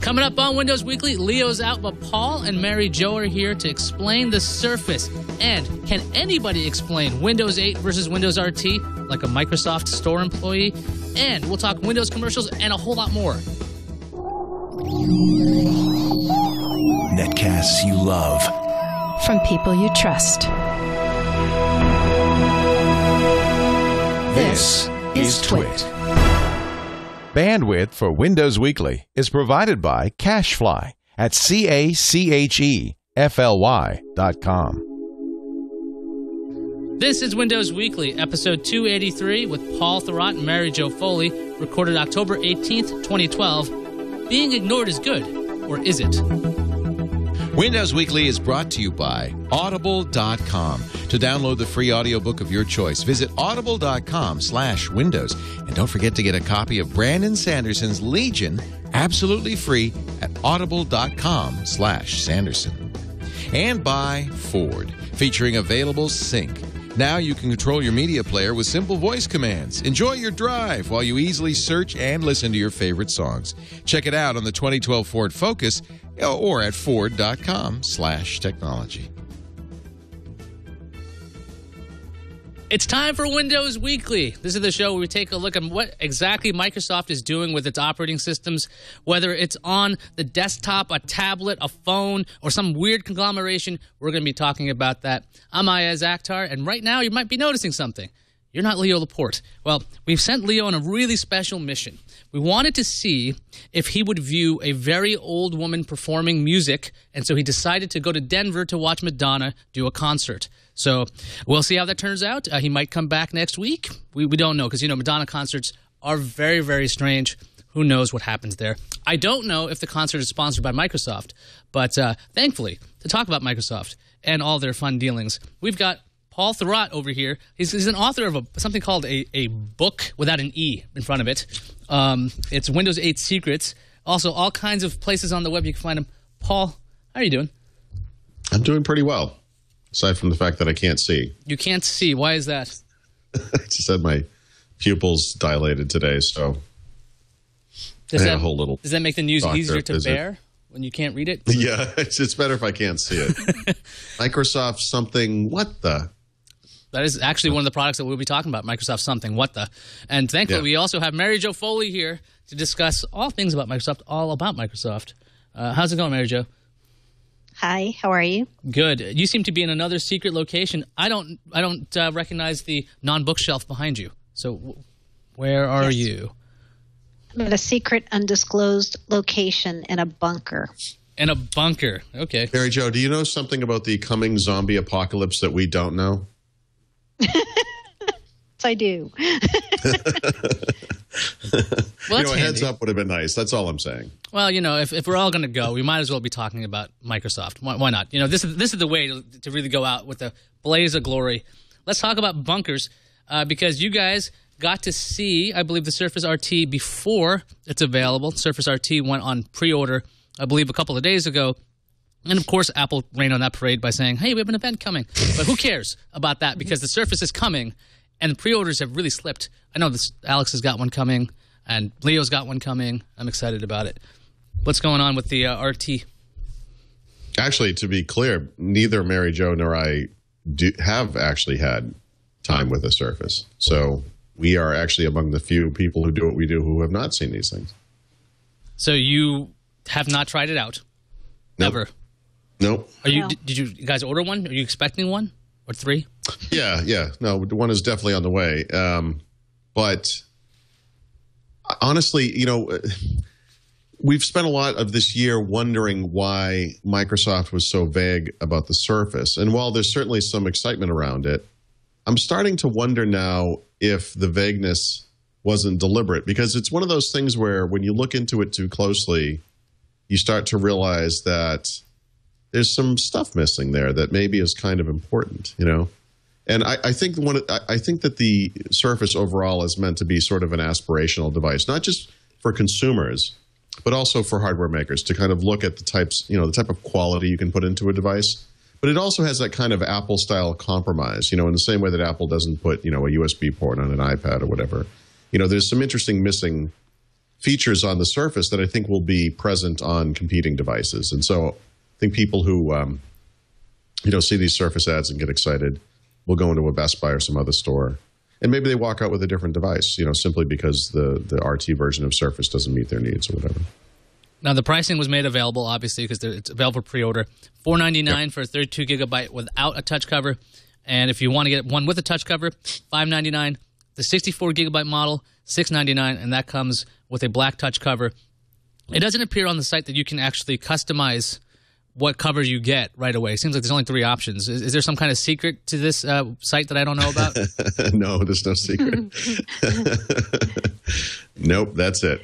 Coming up on Windows Weekly, Leo's out, but Paul and Mary Jo are here to explain the Surface. And can anybody explain Windows 8 versus Windows RT like a Microsoft Store employee? And we'll talk Windows commercials and a whole lot more. Netcasts you love. From people you trust. This is TWiT. Bandwidth for Windows Weekly is provided by Cachefly at CACHEFLY.com. This is Windows Weekly, episode 283 with Paul Thurrott and Mary Jo Foley, recorded October 18th, 2012. Being ignored is good, or is it? Windows Weekly is brought to you by Audible.com. To download the free audiobook of your choice, visit audible.com/windows. And don't forget to get a copy of Brandon Sanderson's Legion absolutely free at audible.com/Sanderson. And by Ford, featuring available sync. Now you can control your media player with simple voice commands. Enjoy your drive while you easily search and listen to your favorite songs. Check it out on the 2012 Ford Focus or at ford.com/technology. It's time for Windows Weekly. This is the show where we take a look at what exactly Microsoft is doing with its operating systems, whether it's on the desktop, a tablet, a phone, or some weird conglomeration. We're going to be talking about that. I'm Iyaz Akhtar, and right now you might be noticing something. You're not Leo Laporte. Well, we've sent Leo on a really special mission. We wanted to see if he would view a very old woman performing music, and so he decided to go to Denver to watch Madonna do a concert. So we'll see how that turns out. He might come back next week. We don't know because, you know, Madonna concerts are very, very strange. Who knows what happens there? I don't know if the concert is sponsored by Microsoft, but thankfully, to talk about Microsoft and all their fun dealings, we've got Paul Thurrott over here. He's an author of something called a book without an E in front of it. It's Windows 8 Secrets. Also, all kinds of places on the web you can find him. Paul, how are you doing? I'm doing pretty well, aside from the fact that I can't see. You can't see. Why is that? I just had my pupils dilated today, so does a whole little. Does that make the news easier to bear when you can't read it? Yeah, it's better if I can't see it. Microsoft something, what the? That is actually one of the products that we'll be talking about, Microsoft something, what the. And thankfully, we also have Mary Jo Foley here to discuss all things about Microsoft, all about Microsoft. How's it going, Mary Jo? Hi, how are you? Good. You seem to be in another secret location. I don't recognize the non-bookshelf behind you. So where are you? I'm at a secret, undisclosed location in a bunker. In a bunker. Okay. Mary Jo, do you know something about the coming zombie apocalypse that we don't know? Yes, I do. Well, a heads up would have been nice. That's all I'm saying. Well, you know, if we're all going to go, we might as well be talking about Microsoft. Why not? You know, this is the way to really go out with a blaze of glory. Let's talk about bunkers because you guys got to see, I believe, the Surface RT before it's available. Surface RT went on pre-order, I believe, a couple of days ago. And, of course, Apple rained on that parade by saying, hey, we have an event coming. But who cares about that because the Surface is coming and the pre-orders have really slipped. I know Alex has got one coming and Leo's got one coming. I'm excited about it. What's going on with the RT? Actually, to be clear, neither Mary Jo nor I have actually had time with the Surface. So we are actually among the few people who do what we do who have not seen these things. So you have not tried it out? Nope. Never? Nope. Did you guys order one? Are you expecting one or three? Yeah. No, one is definitely on the way. But honestly, you know, we've spent a lot of this year wondering why Microsoft was so vague about the Surface. And while there's certainly some excitement around it, I'm starting to wonder now if the vagueness wasn't deliberate, because it's one of those things where when you look into it too closely, you start to realize that there's some stuff missing there that maybe is kind of important, you know? And I think that the Surface overall is meant to be sort of an aspirational device, not just for consumers, but also for hardware makers to kind of look at the types, you know, the type of quality you can put into a device. But it also has that kind of Apple-style compromise, you know, in the same way that Apple doesn't put, you know, a USB port on an iPad or whatever. You know, there's some interesting missing features on the Surface that I think will be present on competing devices. And so I think people who see these Surface ads and get excited will go into a Best Buy or some other store. And maybe they walk out with a different device, simply because the RT version of Surface doesn't meet their needs or whatever. Now, the pricing was made available, obviously, because it's available for pre-order. $499 for a 32 gigabyte without a touch cover. And if you want to get one with a touch cover, $599. The 64 gigabyte model, $699, and that comes with a black touch cover. It doesn't appear on the site that you can actually customize what cover you get right away. It seems like there's only 3 options. Is there some kind of secret to this site that I don't know about? No, there's no secret. Nope, that's it.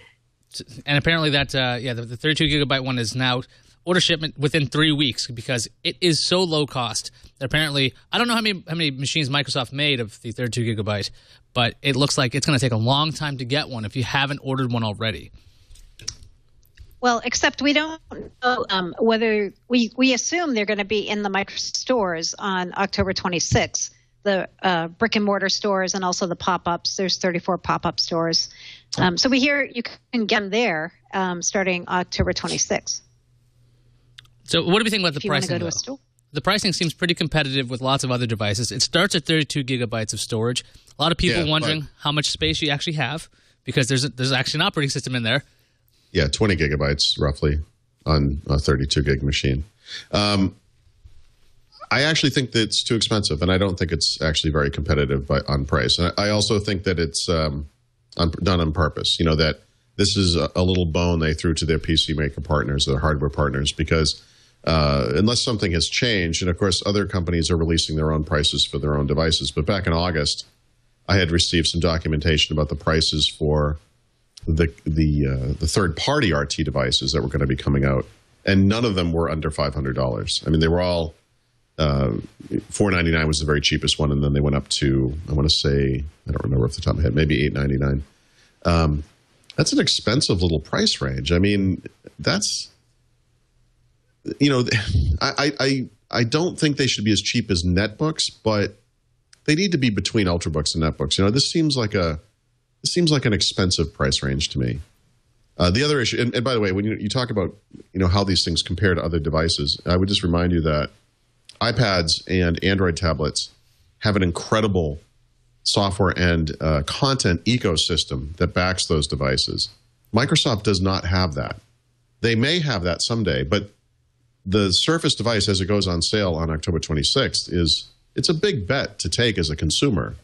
And apparently that, the 32 gigabyte one is now order shipment within 3 weeks because it is so low cost that apparently, I don't know how many machines Microsoft made of the 32 gigabyte, but it looks like it's going to take a long time to get one if you haven't ordered one already. Well, except we don't know whether we assume they're going to be in the Microsoft stores on October 26th, the brick and mortar stores and also the pop-ups. There's 34 pop-up stores. So we hear you can get them there starting October 26th. So what do we think about the if you pricing? Want to go to a store? The pricing seems pretty competitive with lots of other devices. It starts at 32 gigabytes of storage. A lot of people wondering how much space you actually have because there's actually an operating system in there. Yeah, 20 gigabytes roughly on a 32 gig machine. I actually think that it's too expensive, and I don't think it's actually very competitive on price. And I also think that it's done on purpose, that this is a little bone they threw to their PC maker partners, their hardware partners, because unless something has changed, and of course other companies are releasing their own prices for their own devices, but back in August, I had received some documentation about the prices for the third-party RT devices that were going to be coming out, and none of them were under $500. I mean, they were all $499 was the very cheapest one, and then they went up to, I want to say, I don't remember off the top of my head, maybe $899. That's an expensive little price range. I mean, that's, I don't think they should be as cheap as netbooks, but they need to be between ultrabooks and netbooks. This seems like an expensive price range to me. The other issue, and by the way, when you talk about how these things compare to other devices, I would just remind you that iPads and Android tablets have an incredible software and content ecosystem that backs those devices. Microsoft does not have that. They may have that someday, but the Surface device, as it goes on sale on October 26th, it's a big bet to take as a consumer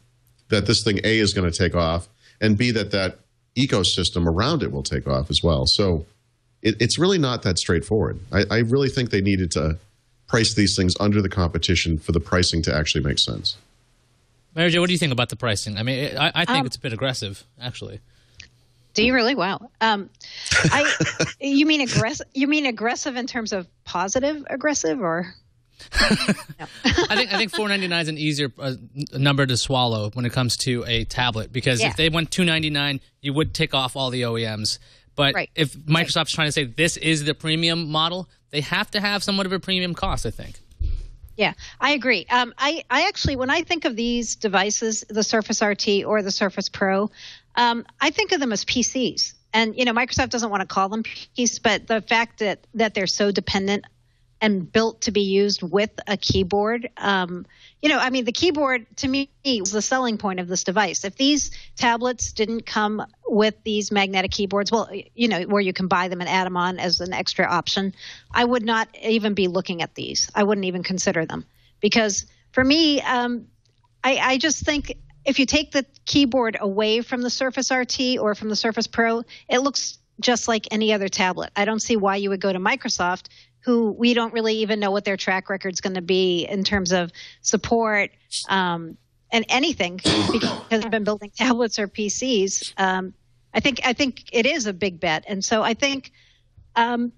that this thing, A, is going to take off, and B, that ecosystem around it will take off as well. So it's really not that straightforward. I really think they needed to price these things under the competition for the pricing to actually make sense. Mary Jo, what do you think about the pricing? I mean, I think it's a bit aggressive, actually. Do you really? Wow. You mean aggressive? You mean aggressive in terms of positive aggressive, or? No. I think $499 is an easier number to swallow when it comes to a tablet, because if they went $299, you would tick off all the OEMs. But if Microsoft's trying to say this is the premium model, they have to have somewhat of a premium cost, I think. Yeah, I agree. I actually, when I think of these devices, the Surface RT or the Surface Pro, I think of them as PCs. And, Microsoft doesn't want to call them PCs, but the fact that they're so dependent and built to be used with a keyboard. The keyboard, to me, was the selling point of this device. If these tablets didn't come with these magnetic keyboards, where you can buy them and add them on as an extra option, I would not even be looking at these. I wouldn't even consider them. Because for me, I just think if you take the keyboard away from the Surface RT or from the Surface Pro, it looks just like any other tablet. I don't see why you would go to Microsoft, who we don't really even know what their track record's going to be in terms of support and anything, because they've been building tablets or PCs. I think it is a big bet, and so I think the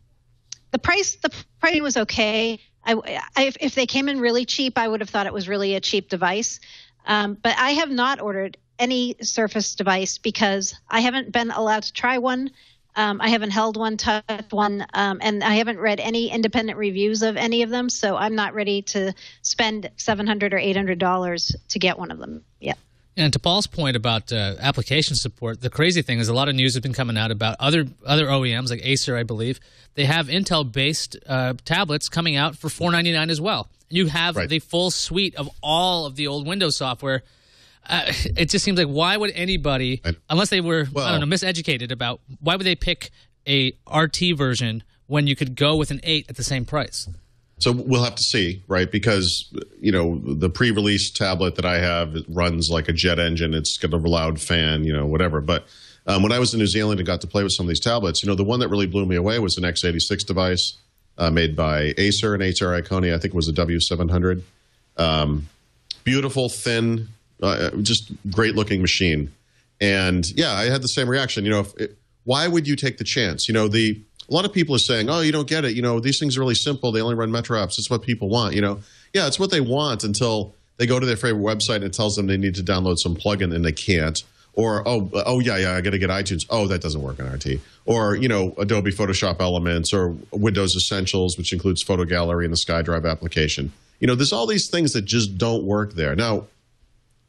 price was okay. If they came in really cheap, I would have thought it was really a cheap device. But I have not ordered any Surface device because I haven't been allowed to try one. I haven't held one, touched one, and I haven't read any independent reviews of any of them, so I'm not ready to spend $700 or $800 to get one of them yet. And to Paul's point about application support, the crazy thing is a lot of news has been coming out about other OEMs like Acer, I believe. They have Intel-based tablets coming out for $499 as well. You have the full suite of all of the old Windows software. It just seems like why would anybody, unless they were I don't know, miseducated about why would they pick a RT version when you could go with an 8 at the same price? So we'll have to see, right? Because, you know, the pre-release tablet that I have, it runs like a jet engine. It's got a loud fan, you know, whatever. But when I was in New Zealand and got to play with some of these tablets, you know, the one that really blew me away was an x86 device made by Acer and Acer Iconia. I think it was a W700. Beautiful, thin, just great-looking machine. And, yeah, I had the same reaction. You know, why would you take the chance? You know, a lot of people are saying, oh, you don't get it. You know, these things are really simple. They only run Metro apps. It's what people want, you know. Yeah, it's what they want until they go to their favorite website and it tells them they need to download some plugin and they can't. Or, yeah, I got to get iTunes. Oh, that doesn't work on RT. Or, you know, Adobe Photoshop Elements or Windows Essentials, which includes Photo Gallery and the SkyDrive application. You know, there's all these things that just don't work there. Now,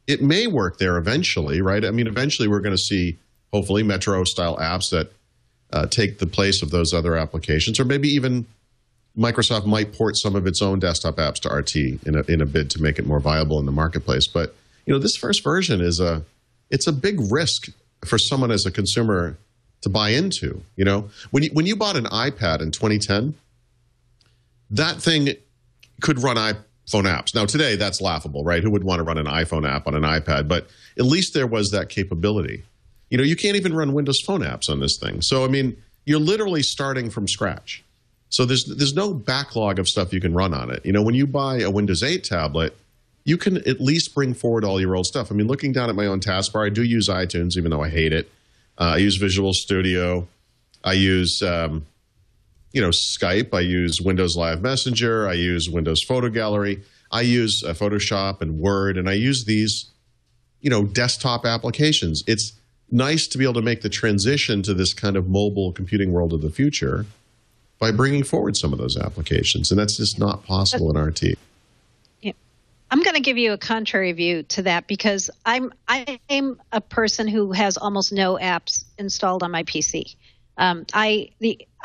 it may work there eventually, right? I mean, eventually we're going to see, hopefully, Metro-style apps that take the place of those other applications, or maybe even Microsoft might port some of its own desktop apps to RT in a bid to make it more viable in the marketplace. But you know, this first version it's a big risk for someone as a consumer to buy into. You know, when you bought an iPad in 2010, that thing could run iPhone apps. Now today, that's laughable, right? Who would want to run an iPhone app on an iPad? But at least there was that capability. You know, you can't even run Windows Phone apps on this thing. So, I mean, you're literally starting from scratch. So there's no backlog of stuff you can run on it. You know, when you buy a Windows 8 tablet, you can at least bring forward all your old stuff. I mean, looking down at my own taskbar, I do use iTunes, even though I hate it. I use Visual Studio. I use, Skype. I use Windows Live Messenger. I use Windows Photo Gallery. I use Photoshop and Word. And I use these, you know, desktop applications. It's nice to be able to make the transition to this kind of mobile computing world of the future by bringing forward some of those applications. And that's just not possible in RT. Yeah. I'm going to give you a contrary view to that because I am a person who has almost no apps installed on my PC. I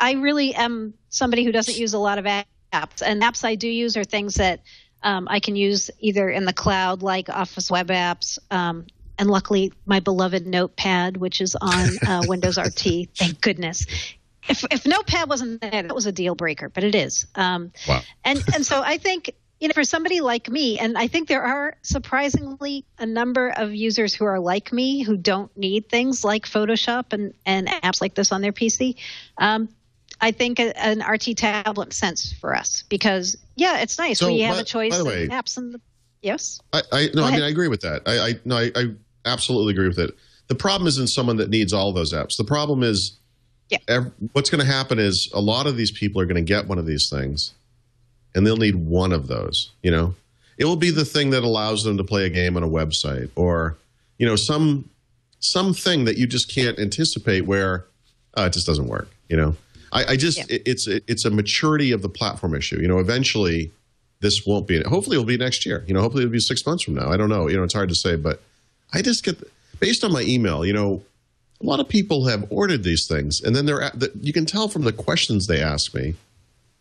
really am somebody who doesn't use a lot of apps. And apps I do use are things that I can use either in the cloud, like Office web apps, and luckily, my beloved Notepad, which is on Windows RT, thank goodness. If Notepad wasn't there, that was a deal breaker, but it is. Wow. And so I think, you know, for somebody like me, and I think there are surprisingly a number of users who are like me who don't need things like Photoshop and apps like this on their PC. I think an RT tablet makes sense for us because, yeah, it's nice. We have a choice of apps and yes. I agree with that. I absolutely agree with it. The problem isn't someone that needs all those apps. The problem is what's going to happen is a lot of these people are going to get one of these things and they'll need one of those, you know. It will be the thing that allows them to play a game on a website or, you know, something that you just can't anticipate where it just doesn't work, you know. It's a maturity of the platform issue. You know, eventually this won't be, hopefully it'll be next year, you know, hopefully it'll be 6 months from now. I don't know, you know, it's hard to say, but I just get, based on my email, you know, a lot of people have ordered these things and then you can tell from the questions they ask me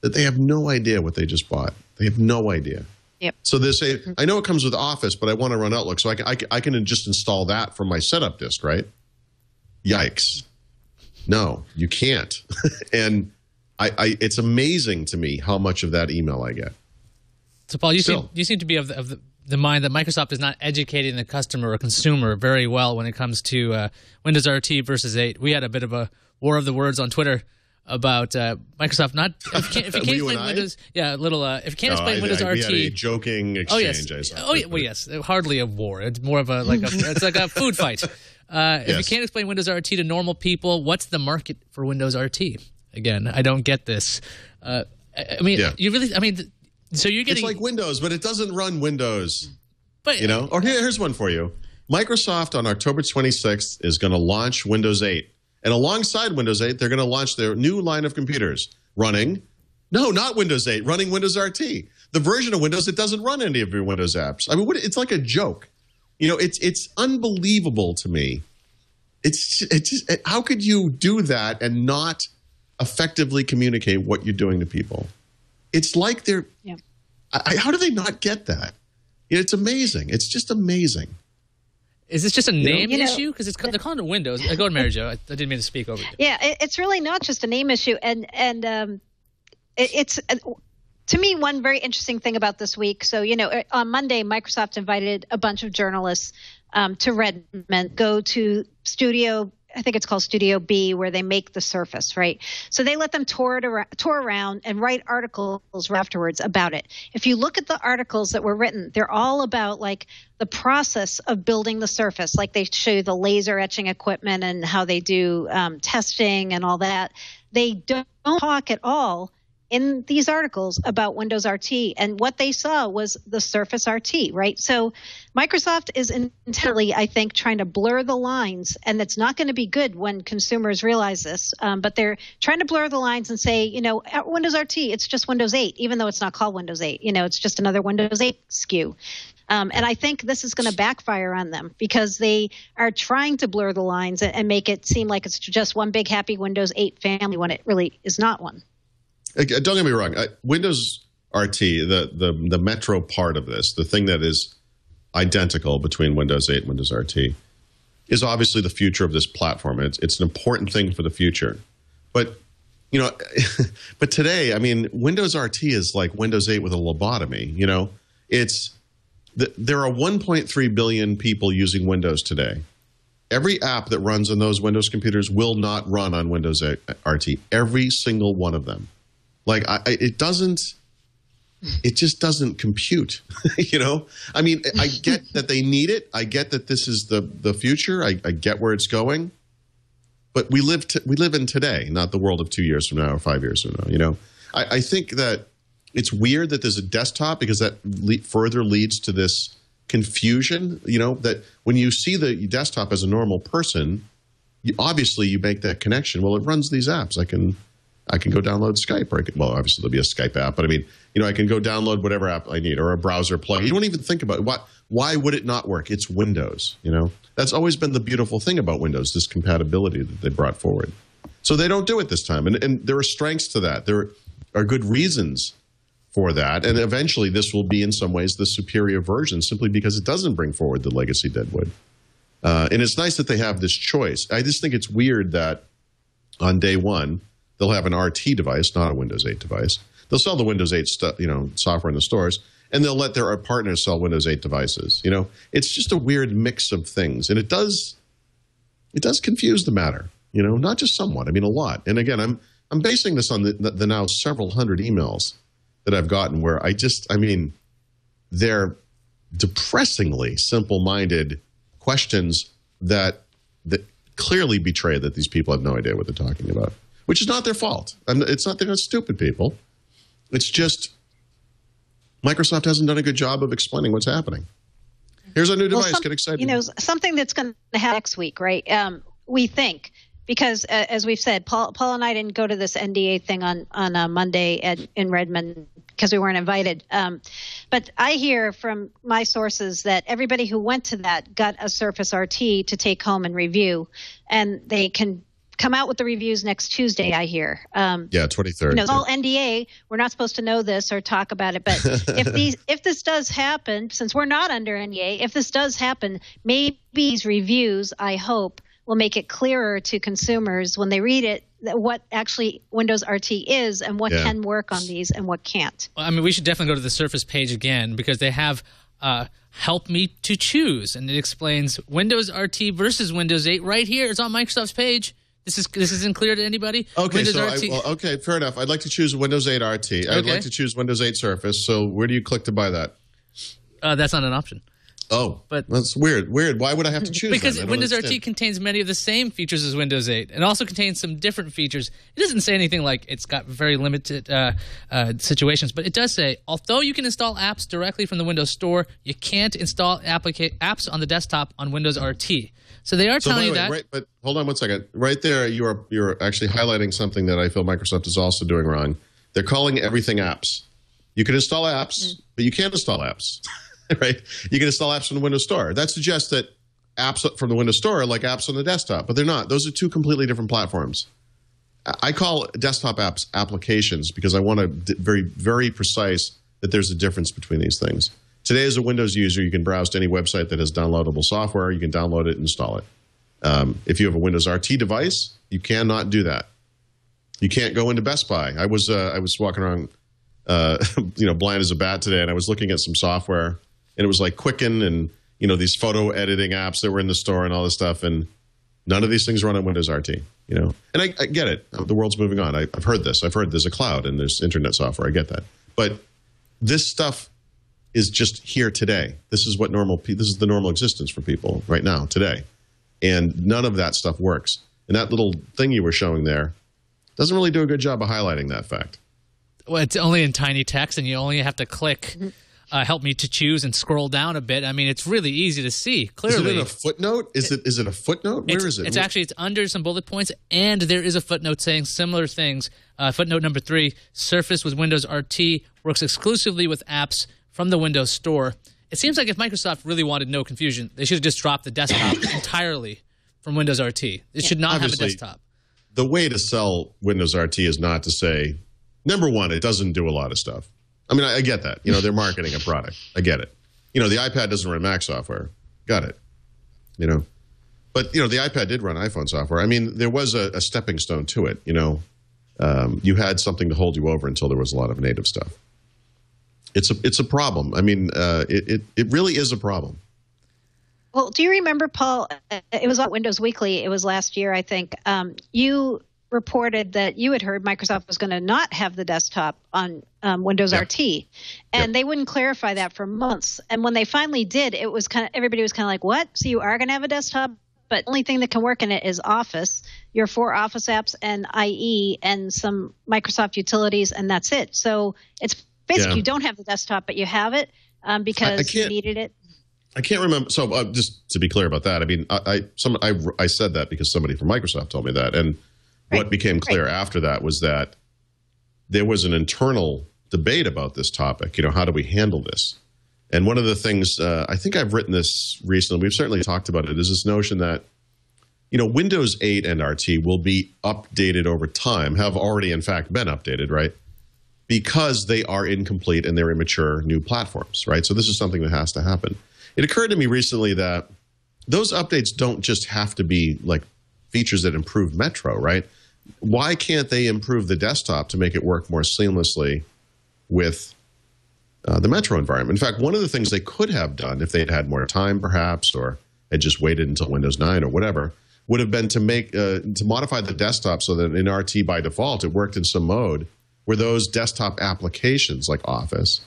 that they have no idea what they just bought. They have no idea. Yep. So they say, I know it comes with Office, but I want to run Outlook, so I can just install that from my setup disk, right? Yikes. No, you can't. And it's amazing to me how much of that email I get. So, Paul, you seem to be of the mind that Microsoft is not educating the customer or consumer very well when it comes to Windows RT versus 8. We had a bit of a war of the words on Twitter about Microsoft not if you can't explain Windows, if you can't explain Windows RT. We had a joking exchange. Yes, hardly a war. It's more of it's like a food fight. If you can't explain Windows RT to normal people, what's the market for Windows RT? Again, I don't get this. So you're getting, it's like Windows, but it doesn't run Windows. But you know, or here's one for you. Microsoft on October 26th is going to launch Windows 8. And alongside Windows 8, they're going to launch their new line of computers running, no, not Windows 8, running Windows RT. The version of Windows that doesn't run any of your Windows apps. I mean, it's like a joke. You know, it's unbelievable to me. It's just, how could you do that and not effectively communicate what you're doing to people? It's like they're. Yeah. How do they not get that? It's amazing. It's just amazing. Is this just a name issue? Because they're calling it Windows. Go ahead, Mary Jo. I didn't mean to speak over you. Yeah, it's really not just a name issue, and it's to me one very interesting thing about this week. So on Monday, Microsoft invited a bunch of journalists to Redmond, go to Studio. I think it's called Studio B, where they make the Surface, right? So they let them tour around and write articles afterwards about it. If you look at the articles that were written, they're all about like the process of building the Surface. Like they show you the laser etching equipment and how they do testing and all that. They don't talk at all in these articles about Windows RT, and what they saw was the Surface RT, right? So Microsoft is entirely, I think, trying to blur the lines, and it's not going to be good when consumers realize this, but they're trying to blur the lines and say, Windows RT, it's just Windows 8, even though it's not called Windows 8. It's just another Windows 8 SKU. And I think this is going to backfire on them because they are trying to blur the lines and make it seem like it's just one big happy Windows 8 family when it really is not one. Don't get me wrong. Windows RT, the Metro part of this, the thing that is identical between Windows 8 and Windows RT, is obviously the future of this platform. It's an important thing for the future. But, but today, I mean, Windows RT is like Windows 8 with a lobotomy. There are 1.3 billion people using Windows today. Every app that runs on those Windows computers will not run on Windows RT. Every single one of them. Like it just doesn't compute, I mean, I get that they need it. I get that this is the future. I get where it's going, but we live in today, not the world of 2 years from now or 5 years from now. I think that it's weird that there's a desktop because that further leads to this confusion. That when you see the desktop as a normal person, obviously you make that connection. Well, it runs these apps. I can go download Skype, or obviously there'll be a Skype app, but I mean, I can go download whatever app I need, or a browser plug. You don't even think about it. Why would it not work? It's Windows, That's always been the beautiful thing about Windows, this compatibility that they brought forward. So they don't do it this time, and there are strengths to that. There are good reasons for that, and eventually this will be in some ways the superior version simply because it doesn't bring forward the legacy deadwood. And it's nice that they have this choice. I just think it's weird that on day one, they'll have an RT device, not a Windows 8 device. They'll sell the Windows 8 software in the stores, and they'll let their partners sell Windows 8 devices. It's just a weird mix of things, and it does confuse the matter. Not just somewhat. I mean, a lot. And again, I'm basing this on the now several hundred emails that I've gotten where they're depressingly simple-minded questions that clearly betray that these people have no idea what they're talking about. Which is not their fault. And they're not stupid people. It's just Microsoft hasn't done a good job of explaining what's happening. Here's a new device. Get excited. Something that's going to happen next week, right? We think, because as we've said, Paul and I didn't go to this NDA thing on Monday in Redmond because we weren't invited. But I hear from my sources that everybody who went to that got a Surface RT to take home and review, and they can come out with the reviews next Tuesday, I hear. 23rd. It's all NDA. We're not supposed to know this or talk about it. But if this does happen, since we're not under NDA, if this does happen, maybe these reviews, I hope, will make it clearer to consumers when they read it what actually Windows RT is and what can work on these and what can't. Well, I mean, we should definitely go to the Surface page again because they have help me to choose, and it explains Windows RT versus Windows 8 right here. It's on Microsoft's page. This isn't clear to anybody. Okay, okay, fair enough. I'd like to choose Windows 8 RT. I'd like to choose Windows 8 Surface. So where do you click to buy that? That's not an option. Oh, but that's weird. Why would I have to choose because that? Windows RT contains many of the same features as Windows 8 and also contains some different features. It doesn't say anything like it's got very limited situations, but it does say, although you can install apps directly from the Windows Store, you can't install apps on the desktop on Windows RT. So they are telling you that. Right, but hold on one second. Right there, you're actually highlighting something that I feel Microsoft is also doing wrong. They're calling everything apps. You can install apps, but you can't install apps. right? You can install apps from the Windows Store. That suggests that apps from the Windows Store are like apps on the desktop, but they're not. Those are two completely different platforms. I call desktop apps applications because I want to very, very precise that there's a difference between these things. Today, as a Windows user, you can browse to any website that has downloadable software. You can download it and install it. If you have a Windows RT device, you cannot do that. You can't go into Best Buy. I was walking around, blind as a bat today, and I was looking at some software, and it was like Quicken and these photo editing apps that were in the store and all this stuff, and none of these things run on Windows RT. And I get it. The world's moving on. I've heard this. I've heard there's a cloud and there's internet software. I get that, but this stuff is just here today. This is what this is the normal existence for people right now, today. And none of that stuff works. And that little thing you were showing there doesn't really do a good job of highlighting that fact. Well, it's only in tiny text, and you only have to click help me to choose and scroll down a bit. I mean, it's really easy to see, clearly. Is it in a footnote? Is it a footnote? Where is it? It's under some bullet points, and there is a footnote saying similar things. Footnote number 3, Surface with Windows RT works exclusively with apps from the Windows Store. It seems like if Microsoft really wanted no confusion, they should have just dropped the desktop entirely from Windows RT. It should not have a desktop. The way to sell Windows RT is not to say, number one, it doesn't do a lot of stuff. I mean, I get that. They're marketing a product. I get it. The iPad doesn't run Mac software. Got it. But, the iPad did run iPhone software. I mean, there was a stepping stone to it. You had something to hold you over until there was a lot of native stuff. It's a problem. I mean, it really is a problem. Well, do you remember, Paul, it was on Windows Weekly, it was last year, I think, you reported that you had heard Microsoft was going to not have the desktop on Windows RT, and they wouldn't clarify that for months. And when they finally did, it was everybody was kind of like, what? So you are going to have a desktop? But the only thing that can work in it is Office, your 4 Office apps and IE and some Microsoft utilities, and that's it. So it's basically you don't have the desktop, but you have it because you needed it. I can't remember. So just to be clear about that, I mean, I said that because somebody from Microsoft told me that, and what became clear after that was that there was an internal debate about this topic. How do we handle this? And one of the things, I think I've written this recently, we've certainly talked about it, is this notion that, Windows 8 and RT will be updated over time, have already in fact been updated, right? Because they are incomplete and they're immature new platforms, right? So this is something that has to happen. It occurred to me recently that those updates don't just have to be like features that improve Metro, right? Why can't they improve the desktop to make it work more seamlessly with the Metro environment? In fact, one of the things they could have done if they'd had more time, perhaps, or had just waited until Windows 9 or whatever, would have been to make to modify the desktop so that in RT by default it worked in some mode where those desktop applications like Office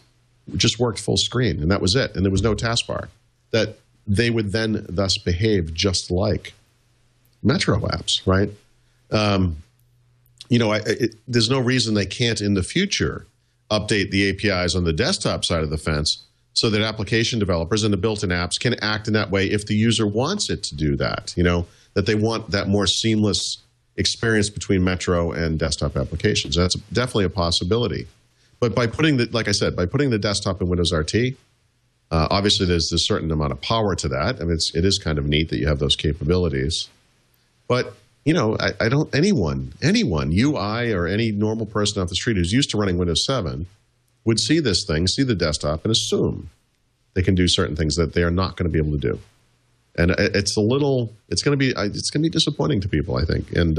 just worked full screen, and that was it, and there was no taskbar. That they would then thus behave just like Metro apps, right? There's no reason they can't in the future update the APIs on the desktop side of the fence so that application developers and the built-in apps can act in that way if the user wants it to do that, that they want that more seamless experience between Metro and desktop applications. That's definitely a possibility. But by putting by putting the desktop in Windows RT, obviously there's a certain amount of power to that. I mean, it is kind of neat that you have those capabilities. But, I don't, anyone, you, I, or any normal person off the street who's used to running Windows 7 would see this thing, see the desktop, and assume they can do certain things that they are not going to be able to do. And it's going to be disappointing to people, I think. And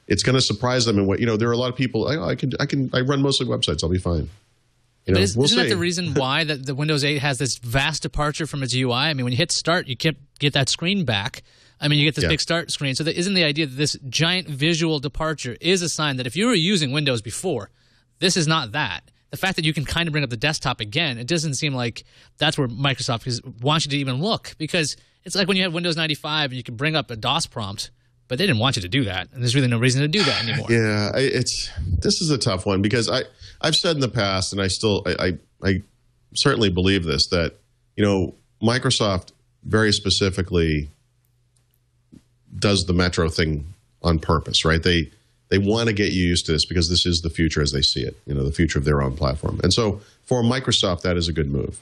it's going to surprise them in what, there are a lot of people, I run mostly websites, I'll be fine. But isn't that the reason why the Windows 8 has this vast departure from its UI? I mean, when you hit start, you can't get that screen back. I mean, you get this big start screen. So isn't the idea that this giant visual departure is a sign that if you were using Windows before, this is not that. The fact that you can kind of bring up the desktop again, it doesn't seem like that's where Microsoft wants you to even look, because it's like when you have Windows 95 and you can bring up a DOS prompt, but they didn't want you to do that, and there's really no reason to do that anymore. Yeah, this is a tough one because I've said in the past, and I certainly believe this, that Microsoft very specifically does the Metro thing on purpose, right? They want to get you used to this because this is the future as they see it, the future of their own platform. And so for Microsoft, that is a good move.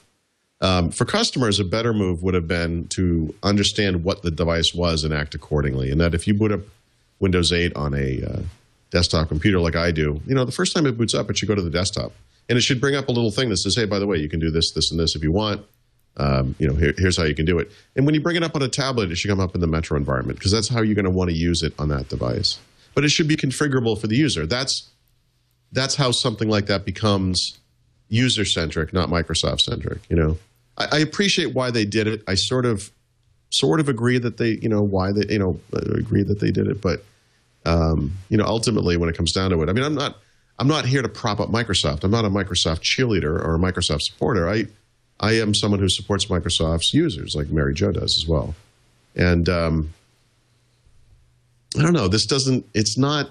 For customers, a better move would have been to understand what the device was and act accordingly. And that if you boot up Windows 8 on a desktop computer like I do, the first time it boots up, it should go to the desktop. And it should bring up a little thing that says, hey, by the way, you can do this, this, and this if you want. Here's how you can do it. And when you bring it up on a tablet, it should come up in the Metro environment because that's how you're going to want to use it on that device. But it should be configurable for the user. That's how something like that becomes user-centric, not Microsoft-centric. I appreciate why they did it. I sort of agree that they, agree that they did it. But ultimately, when it comes down to it, I mean, I'm not here to prop up Microsoft. I'm not a Microsoft cheerleader or a Microsoft supporter. I am someone who supports Microsoft's users, like Mary Jo does as well. And I don't know. It's not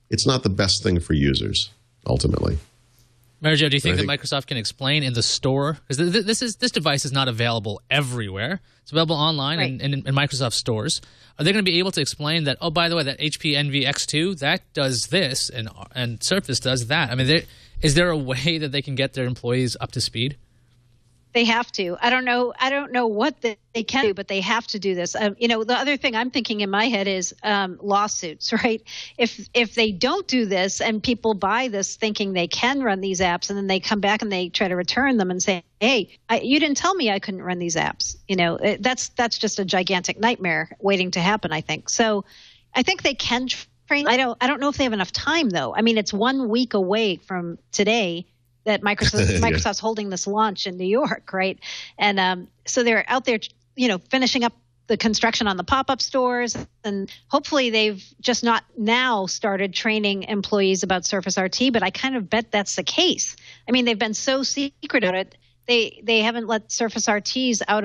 the best thing for users ultimately. Mary Jo, do you think that Microsoft can explain in the store? Because this device is not available everywhere. It's available online and in Microsoft stores. Are they going to be able to explain that, oh, by the way, that HP Envy X2, that does this and Surface does that? I mean, is there a way that they can get their employees up to speed? They have to. I don't know what they can do, but they have to do this. The other thing I'm thinking in my head is lawsuits, right? If they don't do this and people buy this thinking they can run these apps, and then they come back and they try to return them and say, hey, you didn't tell me I couldn't run these apps. That's just a gigantic nightmare waiting to happen, I think. So I think they can train. I don't know if they have enough time, though. I mean, it's 1 week away from today that Microsoft's holding this launch in New York, right? And so they're out there, finishing up the construction on the pop-up stores, and hopefully they've just not now started training employees about Surface RT, but I kind of bet that's the case. I mean, they've been so secret about it. They haven't let Surface RTs out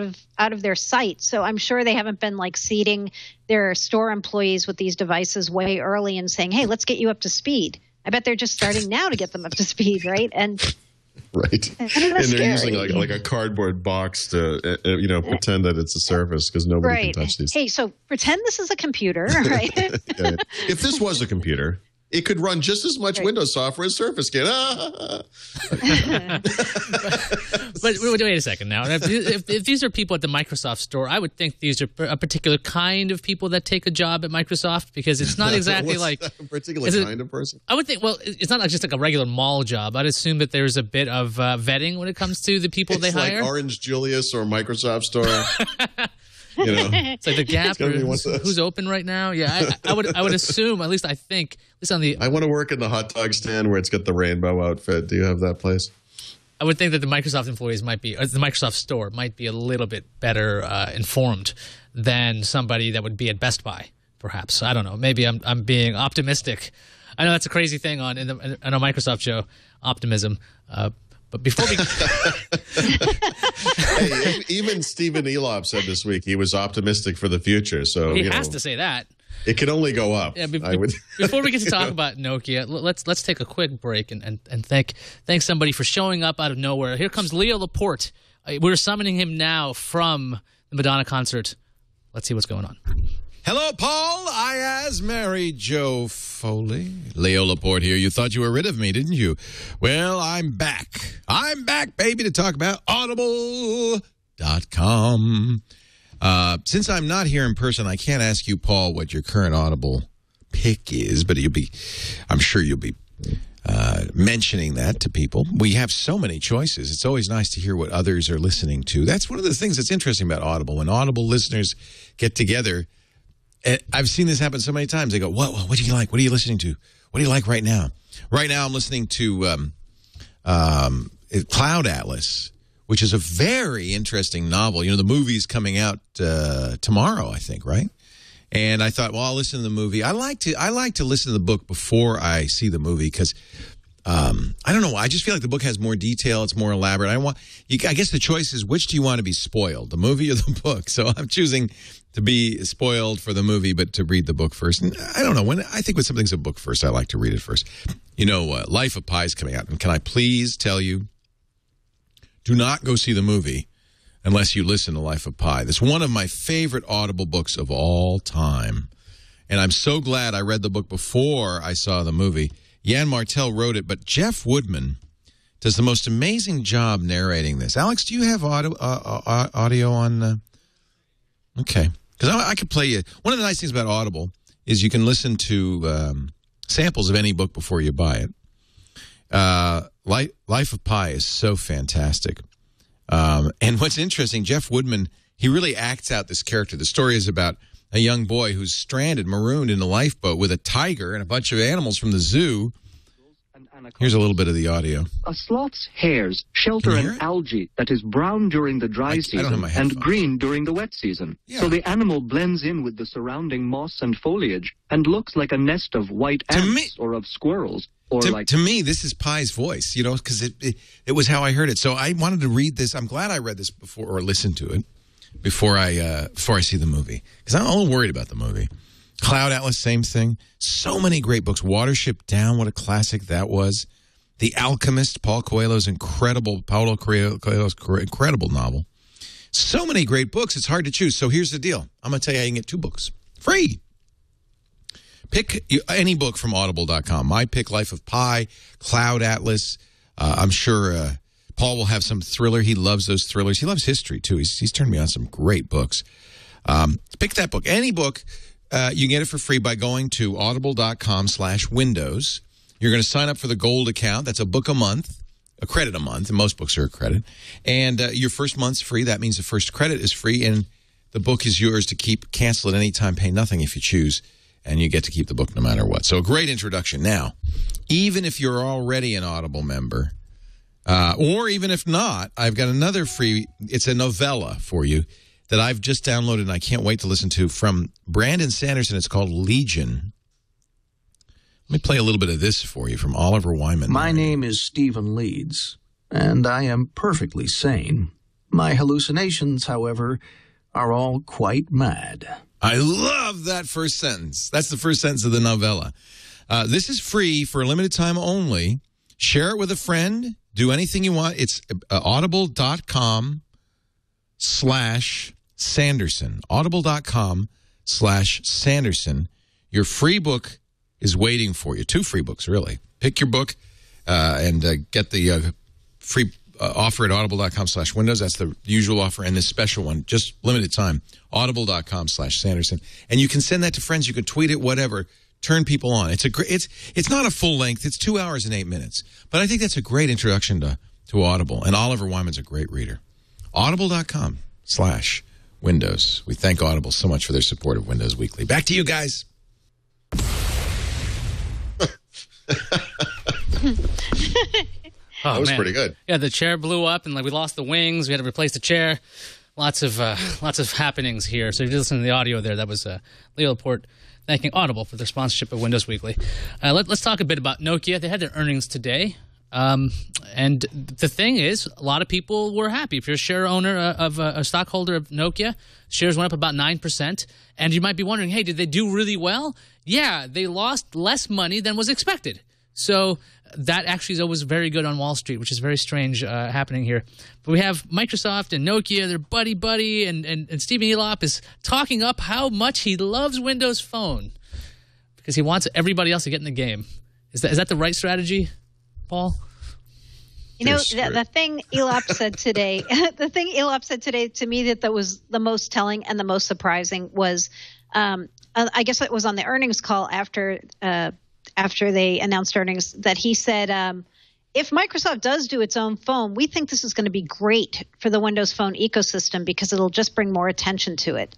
of their site, so I'm sure they haven't been seeding their store employees with these devices way early and saying, hey, let's get you up to speed. I bet they're just starting now to get them up to speed, right? And they're using like a cardboard box to pretend that it's a Surface because nobody can touch these. Hey, so pretend this is a computer, right? Yeah. If this was a computer, it could run just as much Windows software as Surface can. But wait a second now. If these are people at the Microsoft store, I would think these are a particular kind of people that take a job at Microsoft, because it's not exactly like a particular kind of person. I would think, well, it's not just like a regular mall job. I'd assume that there's a bit of vetting when it comes to the people they hire. It's like Orange Julius or Microsoft store. It's like the Gap. Who's open right now? Yeah, I would assume, at least I think, at least on the. I want to work in the hot dog stand where it's got the rainbow outfit. Do you have that place? I would think that the Microsoft employees the Microsoft store might be a little bit better informed than somebody that would be at Best Buy, perhaps. I don't know. Maybe I'm being optimistic. I know that's a crazy thing on a Microsoft show, optimism. But before we, hey, even Stephen Elop said this week he was optimistic for the future. So he has to say that. It can only go up. Yeah, before we get to talk about Nokia, let's take a quick break and thank somebody for showing up out of nowhere. Here comes Leo Laporte. We're summoning him now from the Madonna concert. Let's see what's going on. Hello, Paul, Iyaz, Mary Jo Foley. Leo Laporte here. You thought you were rid of me, didn't you? Well, I'm back. I'm back, baby, to talk about Audible.com. Since I'm not here in person, I can't ask you, Paul, what your current Audible pick is, but I'm sure you'll be mentioning that to people. We have so many choices. It's always nice to hear what others are listening to. That's one of the things that's interesting about Audible. When Audible listeners get together, I've seen this happen so many times. They go, what do you like? What are you listening to? What do you like right now? Right now I'm listening to Cloud Atlas, which is a very interesting novel. The movie's coming out tomorrow, I think, right? And I thought, well, I'll listen to the movie. I like to listen to the book before I see the movie because I don't know. I just feel like the book has more detail. It's more elaborate. I guess the choice is, which do you want to be spoiled, the movie or the book? So I'm choosing to be spoiled for the movie, but to read the book first. And I don't know. I think when something's a book first, I like to read it first. Life of Pi is coming out. And can I please tell you, do not go see the movie unless you listen to Life of Pi. That's one of my favorite Audible books of all time. And I'm so glad I read the book before I saw the movie. Jan Martel wrote it, but Jeff Woodman does the most amazing job narrating this. Alex, do you have audio on? Okay. Because I could play you. One of the nice things about Audible is you can listen to samples of any book before you buy it. Life of Pi is so fantastic. And what's interesting, Jeff Woodman, he really acts out this character. The story is about a young boy who's stranded, marooned in a lifeboat with a tiger and a bunch of animals from the zoo. Here's a little bit of the audio. A sloth's hairs shelter an algae that is brown during the dry season and green during the wet season. Yeah. So the animal blends in with the surrounding moss and foliage and looks like a nest of white ants or of squirrels. Or to me, this is Pi's voice, you know, because it was how I heard it. So I wanted to read this. I'm glad I read this before or listened to it before I see the movie, because I'm a little worried about the movie. Cloud Atlas, same thing. So many great books. Watership Down, what a classic that was. The Alchemist, Paulo Coelho's incredible novel. So many great books, it's hard to choose. So here's the deal. I'm going to tell you how you can get 2 books. Free. Pick any book from audible.com. My pick, Life of Pi, Cloud Atlas. I'm sure Paul will have some thriller. He loves those thrillers. He loves history, too. He's turned me on some great books. Pick that book. Any book. You can get it for free by going to audible.com/windows. You're going to sign up for the gold account. That's a book a month, a credit a month, and most books are a credit. And your first month's free. That means the first credit is free, and the book is yours to keep. Cancel at any time, pay nothing if you choose, and you get to keep the book no matter what. So a great introduction. Now, even if you're already an Audible member, or even if not, I've got another free, it's a novella for you that I've just downloaded and I can't wait to listen to from Brandon Sanderson. It's called Legion. Let me play a little bit of this for you from Oliver Wyman. My name is Stephen Leeds, and I am perfectly sane. My hallucinations, however, are all quite mad. I love that first sentence. That's the first sentence of the novella. This is free for a limited time only. Share it with a friend. Do anything you want. It's audible.com/Sanderson. Audible.com/Sanderson. Your free book is waiting for you. 2 free books, really. Pick your book and get the free offer at audible.com/windows. That's the usual offer, and this special one, just limited time. Audible.com/Sanderson. And you can send that to friends. You can tweet it, whatever. Turn people on. It's not a full length. It's 2 hours and 8 minutes. But I think that's a great introduction to Audible. And Oliver Wyman's a great reader. Audible.com/Windows. We thank Audible so much for their support of Windows Weekly. Back to you guys. That was pretty good. Yeah, the chair blew up and we lost the wings. We had to replace the chair. Lots of happenings here. So if you listen to the audio there, that was Leo Laporte thanking Audible for their sponsorship of Windows Weekly. Let's talk a bit about Nokia. They had their earnings today. And the thing is, a lot of people were happy. If you're a share owner of a stockholder of Nokia, shares went up about 9%. And you might be wondering, hey, did they do really well? Yeah, they lost less money than was expected. So that actually is always very good on Wall Street, which is very strange happening here. But we have Microsoft and Nokia, they're buddy, and Stephen Elop is talking up how much he loves Windows Phone because he wants everybody else to get in the game. Is that the right strategy, Paul? You know, the thing Elop said today, to me that was the most telling and the most surprising was, I guess it was on the earnings call after they announced earnings, that he said, if Microsoft does do its own phone, we think this is going to be great for the Windows Phone ecosystem because it'll just bring more attention to it.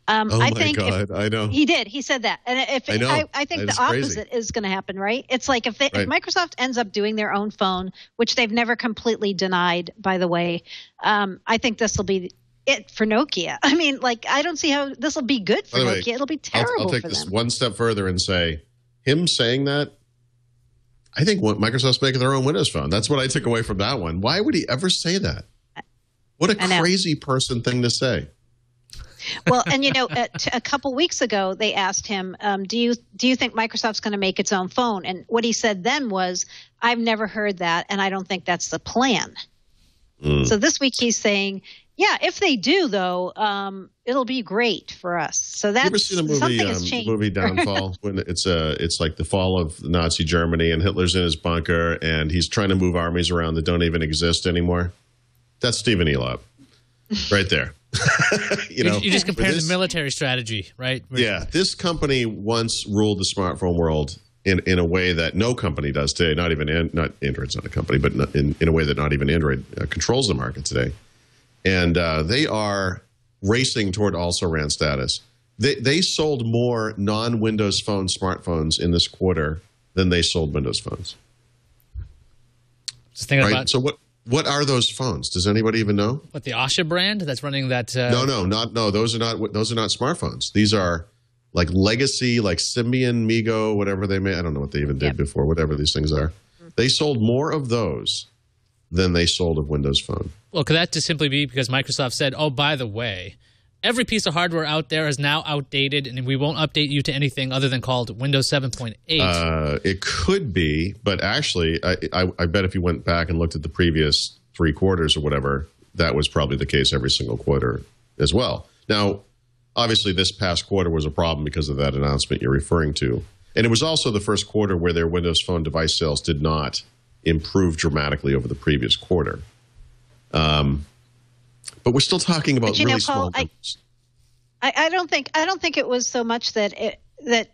I know. He did. He said that. And I think the opposite is going to happen, right? It's like if Microsoft ends up doing their own phone, which they've never completely denied, by the way, I think this will be it for Nokia. I mean, I don't see how this will be good for Nokia. It'll be terrible I'll take for this them. one step further and say, him saying that, I think Microsoft's making their own Windows Phone. That's what I took away from that one. Why would he ever say that? What a crazy person thing to say. Well, and a couple weeks ago, they asked him, do you think Microsoft's going to make its own phone? And what he said then was, I've never heard that, and I don't think that's the plan. So this week he's saying, Yeah, if they do, though, it'll be great for us. So that's you ever seen the something has changed. movie Downfall when it's like the fall of Nazi Germany and Hitler's in his bunker and he's trying to move armies around that don't even exist anymore? That's Stephen Elop, right there. You just compare the military strategy, right? Yeah, this company once ruled the smartphone world in a way that no company does today. Not Android's not a company, but in a way that not even Android controls the market today. And they are racing toward also-ran status. They sold more non-Windows Phone smartphones in this quarter than they sold Windows phones. Just thinking about so what are those phones? Does anybody even know? What, the Asha brand that's running that? No. Those are not smartphones. These are like legacy, like Symbian, Migo, whatever they made. I don't know what they even did before. Whatever these things are, they sold more of those than they sold of Windows Phone. Well, could that just simply be because Microsoft said, "Oh, by the way, every piece of hardware out there is now outdated, and we won't update you to anything other than called Windows 7.8. It could be, but actually, I bet if you went back and looked at the previous 3 quarters or whatever, that was probably the case every single quarter as well. Now, obviously, this past quarter was a problem because of that announcement you're referring to. And it was also the first quarter where their Windows Phone device sales did not improve dramatically over the previous quarter. But we're still talking about really small numbers. I don't think it was so much that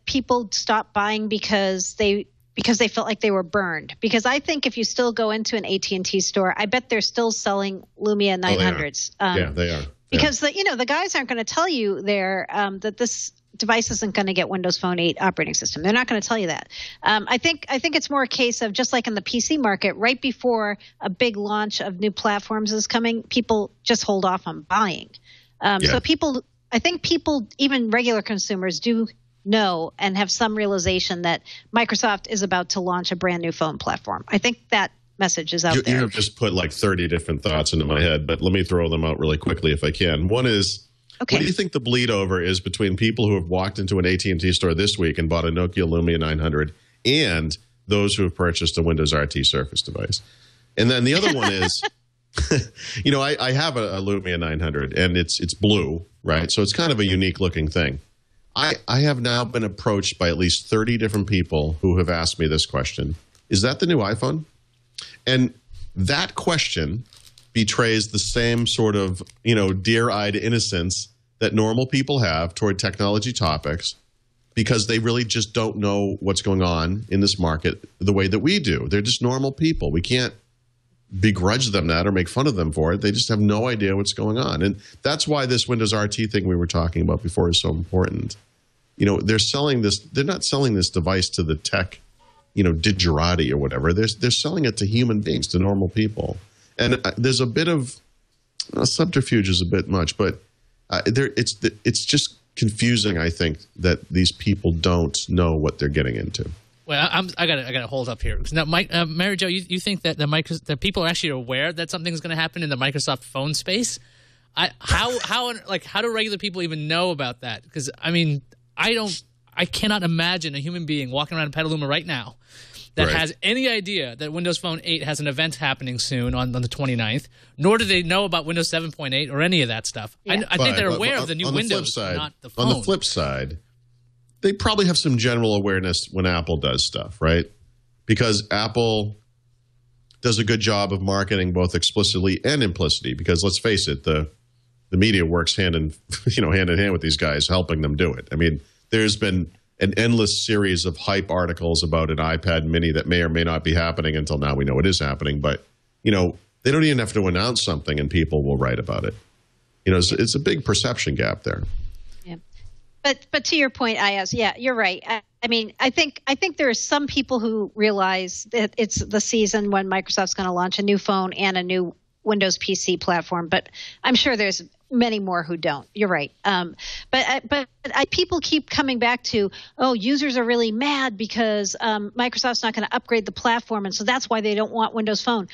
people stopped buying because they felt like they were burned. Because I think if you still go into an AT&T store, I bet they're still selling Lumia 900s. Yeah, they are. Because the guys aren't going to tell you there that this device isn't going to get Windows Phone 8 operating system. They're not going to tell you that. I think it's more a case of just like in the PC market, right before a big launch of new platforms is coming, people just hold off on buying. So I think people, even regular consumers, do know and have some realization that Microsoft is about to launch a brand new phone platform. I think that message is out there. You have just put like 30 different thoughts into my head, but let me throw them out really quickly if I can. One is, what do you think the bleed over is between people who have walked into an AT&T store this week and bought a Nokia Lumia 900 and those who have purchased a Windows RT Surface device? And then the other one is, I have a Lumia 900 and it's blue, right? So it's kind of a unique looking thing. I have now been approached by at least 30 different people who have asked me this question. Is that the new iPhone? And that question betrays the same sort of, deer-eyed innocence that normal people have toward technology topics because they really just don't know what's going on in this market the way that we do. They're just normal people. We can't begrudge them that or make fun of them for it. They just have no idea what's going on. And that's why this Windows RT thing we were talking about before is so important. They're selling this. They're not selling this device to the tech, digerati or whatever. They're selling it to human beings, to normal people. And there's a bit of subterfuge is a bit much, but it's just confusing. I think that these people don't know what they're getting into. Well, I gotta hold up here. Now, Mary Jo, you think that that people are actually aware that something's going to happen in the Microsoft phone space? How do regular people even know about that? Because I cannot imagine a human being walking around Petaluma right now that has any idea that Windows Phone 8 has an event happening soon on the 29th, nor do they know about Windows 7.8 or any of that stuff. Yeah. I think they're aware of the new Windows, not the phone. On the flip side, they probably have some general awareness when Apple does stuff, right? Because Apple does a good job of marketing both explicitly and implicitly. Because let's face it, the media works hand in hand with these guys, helping them do it. I mean, there's been an endless series of hype articles about an iPad mini that may or may not be happening until now we know it is happening. But, they don't even have to announce something and people will write about it. It's a big perception gap there. Yeah. But to your point, Iyaz, yeah, you're right. I think there are some people who realize that it's the season when Microsoft's going to launch a new phone and a new Windows PC platform, but I'm sure there's many more who don't. You're right. But people keep coming back to, users are really mad because Microsoft's not going to upgrade the platform, and so that's why they don't want Windows Phone.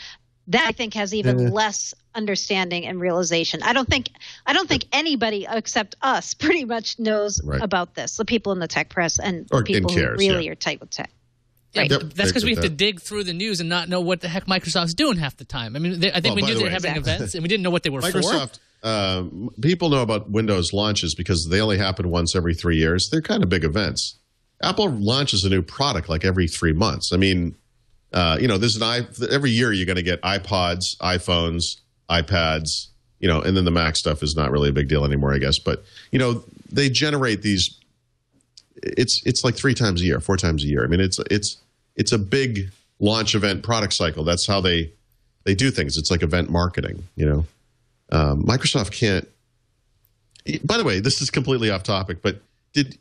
That I think has even less understanding and realization. I don't think anybody except us pretty much knows about this. The people in the tech press and people who really are tight with tech. Right. Yeah, that's because we have to dig through the news and not know what the heck Microsoft's doing half the time. I mean, I think we knew they were having events and we didn't know what they were for. people know about Windows launches because they only happen once every 3 years. They're kind of big events. Apple launches a new product like every 3 months. I mean, there's every year you're going to get iPods, iPhones, iPads, and then the Mac stuff is not really a big deal anymore, I guess. But, they generate these. It's like 3 times a year, 4 times a year. I mean, it's a big launch event product cycle. That's how they do things. It's like event marketing, Microsoft can't. By the way, this is completely off topic, but did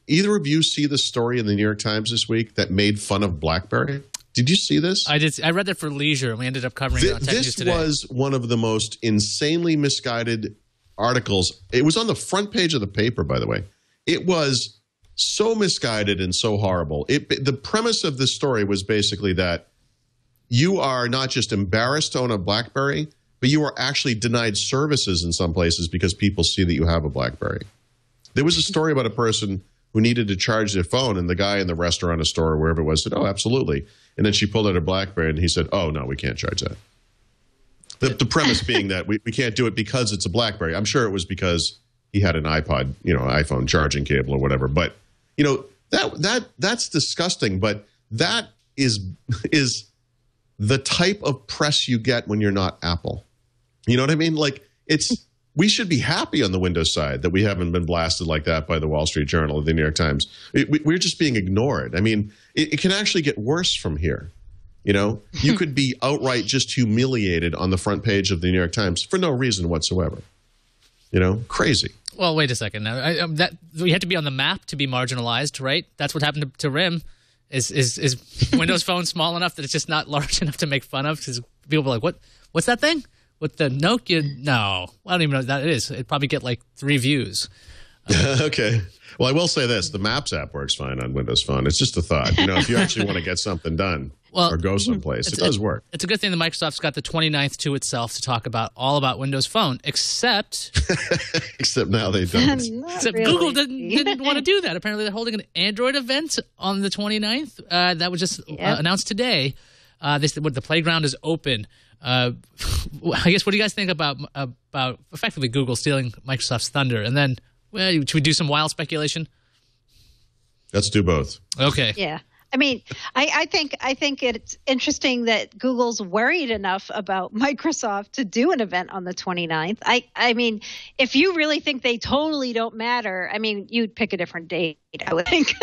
either of you see the story in the New York Times this week that made fun of BlackBerry? Did you see this? I did. I read that for leisure, and we ended up covering it on Tech News Today. This was one of the most insanely misguided articles. It was on the front page of the paper, by the way. It was so misguided and so horrible. The premise of this story was basically that you are not just embarrassed to own a BlackBerry, but you are actually denied services in some places because people see that you have a BlackBerry. There was a story about a person who needed to charge their phone, and the guy in the restaurant or store or wherever it was said, "Oh, absolutely." And then she pulled out her BlackBerry, and he said, "Oh, no, we can't charge that." The premise being that we can't do it because it's a BlackBerry. I'm sure it was because he had an iPod, iPhone charging cable or whatever. But, that's disgusting. But that is the type of press you get when you're not Apple. You know what I mean? Like, we should be happy on the Windows side that we haven't been blasted like that by the Wall Street Journal or the New York Times. We're just being ignored. I mean, it can actually get worse from here. You could be outright just humiliated on the front page of the New York Times for no reason whatsoever. Crazy. Well, wait a second. Now, that we had to be on the map to be marginalized, right? That's what happened to RIM. Is Windows Phone small enough that it's just not large enough to make fun of? Because people are like, what's that thing? With the Nokia? No. I don't even know what that is. It'd probably get like 3 views. Okay. Well, I will say this. The Maps app works fine on Windows Phone. It's just a thought. If you actually want to get something done or go someplace, it does work. It's a good thing that Microsoft's got the 29th to itself to talk all about Windows Phone, except now they don't. Except really. Google didn't want to do that. Apparently, they're holding an Android event on the 29th. That was just announced today. They said the playground is open. I guess, what do you guys think about effectively Google stealing Microsoft's thunder? And then, should we do some wild speculation? Let's do both. Okay. Yeah. I mean, I think it's interesting that Google's worried enough about Microsoft to do an event on the 29th. I mean, if you really think they totally don't matter, I mean, you'd pick a different date, I would think.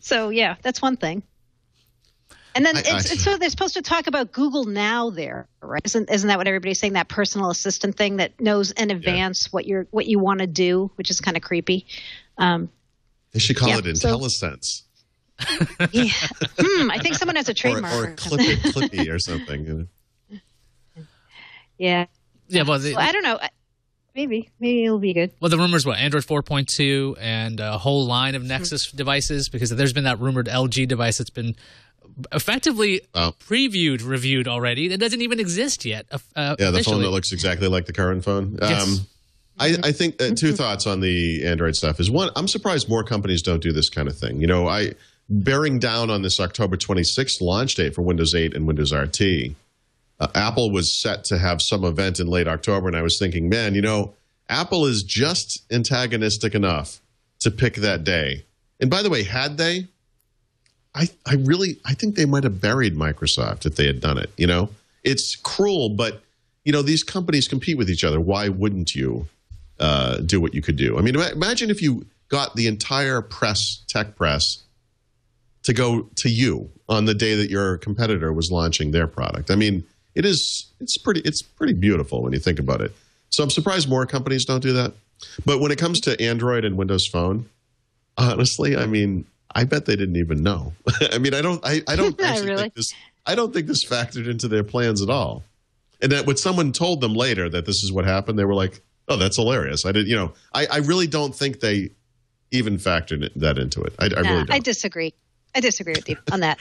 So, yeah, that's one thing. And then so they're supposed to talk about Google Now there, right? Isn't that what everybody's saying? That personal assistant thing that knows in advance what you want to do, which is kind of creepy. They should call it IntelliSense. I think someone has a trademark. Or Clippy or something. Yeah. Yeah. Well, I don't know. Maybe it'll be good. Well, the rumors were Android 4.2 and a whole line of Nexus devices, because there's been that rumored LG device that's been effectively reviewed already. It doesn't even exist yet. The phone that looks exactly like the current phone. Yes. I think 2 thoughts on the Android stuff is, one, I'm surprised more companies don't do this kind of thing. Bearing down on this October 26th launch date for Windows 8 and Windows RT, Apple was set to have some event in late October, and I was thinking, man, Apple is just antagonistic enough to pick that day. And by the way, had they, I think they might have buried Microsoft if they had done it. It's cruel, but these companies compete with each other. Why wouldn't you do what you could do? I mean, imagine if you got the entire tech press, to go to you on the day that your competitor was launching their product. I mean, it's pretty beautiful when you think about it. So I'm surprised more companies don't do that. But when it comes to Android and Windows Phone, honestly, I mean, I bet they didn't even know. I mean, I don't actually really? think this. I don't think this factored into their plans at all. And that when someone told them later that this is what happened, they were like, "Oh, that's hilarious." I really don't think they even factored that into it. I really don't. I disagree. I disagree with you on that.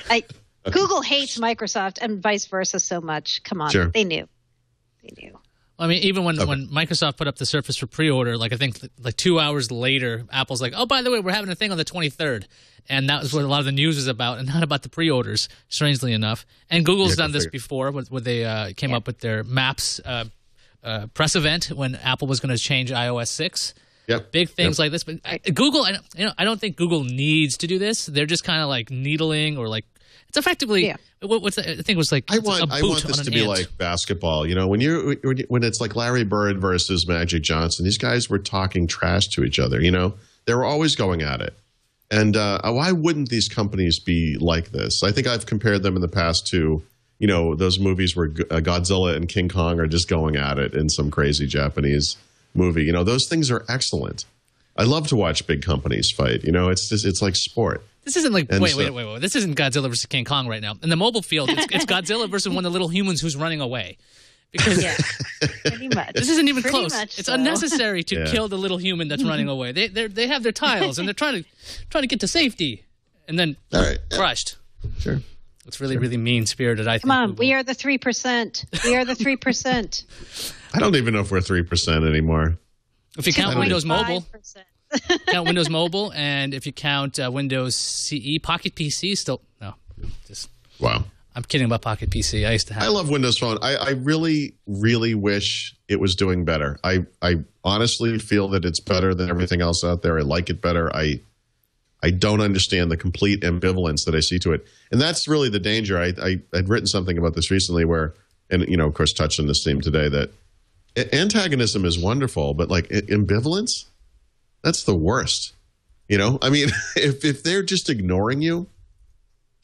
Google hates Microsoft and vice versa so much. Come on, sure. They knew. I mean, even when Microsoft put up the Surface for pre-order, I think 2 hours later, Apple's like, "Oh, by the way, we're having a thing on the 23rd," and that was what a lot of the news was about, and not about the pre-orders. Strangely enough, and Google's done this before, where they came up with their Maps press event when Apple was going to change iOS 6. Yep. Big things like this. But Google, I don't think Google needs to do this. They're just kind of like needling or like it's effectively what's the, I think it was like I want this to be like basketball. You know, when it's like Larry Bird versus Magic Johnson, these guys were talking trash to each other. You know, they were always going at it. And why wouldn't these companies be like this? I think I've compared them in the past to, you know, those movies where Godzilla and King Kong are just going at it in some crazy Japanese movie. You know, those things are excellent. I love to watch big companies fight. You know, it's like sport. This isn't like wait. This isn't Godzilla versus King Kong right now. In the mobile field, it's Godzilla versus one of the little humans who's running away. Because pretty much. This isn't even close. It's so. Unnecessary to kill the little human that's running away. They have their tiles and they're trying to get to safety, and then crushed. Sure. It's really mean spirited. I think. Come on, we are the 3%. We are the 3%. I don't even know if we're 3% anymore. If you count Windows Mobile. Count Windows Mobile, and if you count Windows CE, Pocket PC still wow. I'm kidding about Pocket PC. I used to have. I love Windows Phone. I really wish it was doing better. I honestly feel that it's better than everything else out there. I like it better. I don't understand the complete ambivalence that I see to it, and that's really the danger. I'd written something about this recently, where, and you know, of course, touched on this theme today, that antagonism is wonderful, but like ambivalence. That's the worst. You know, I mean, if they're just ignoring you,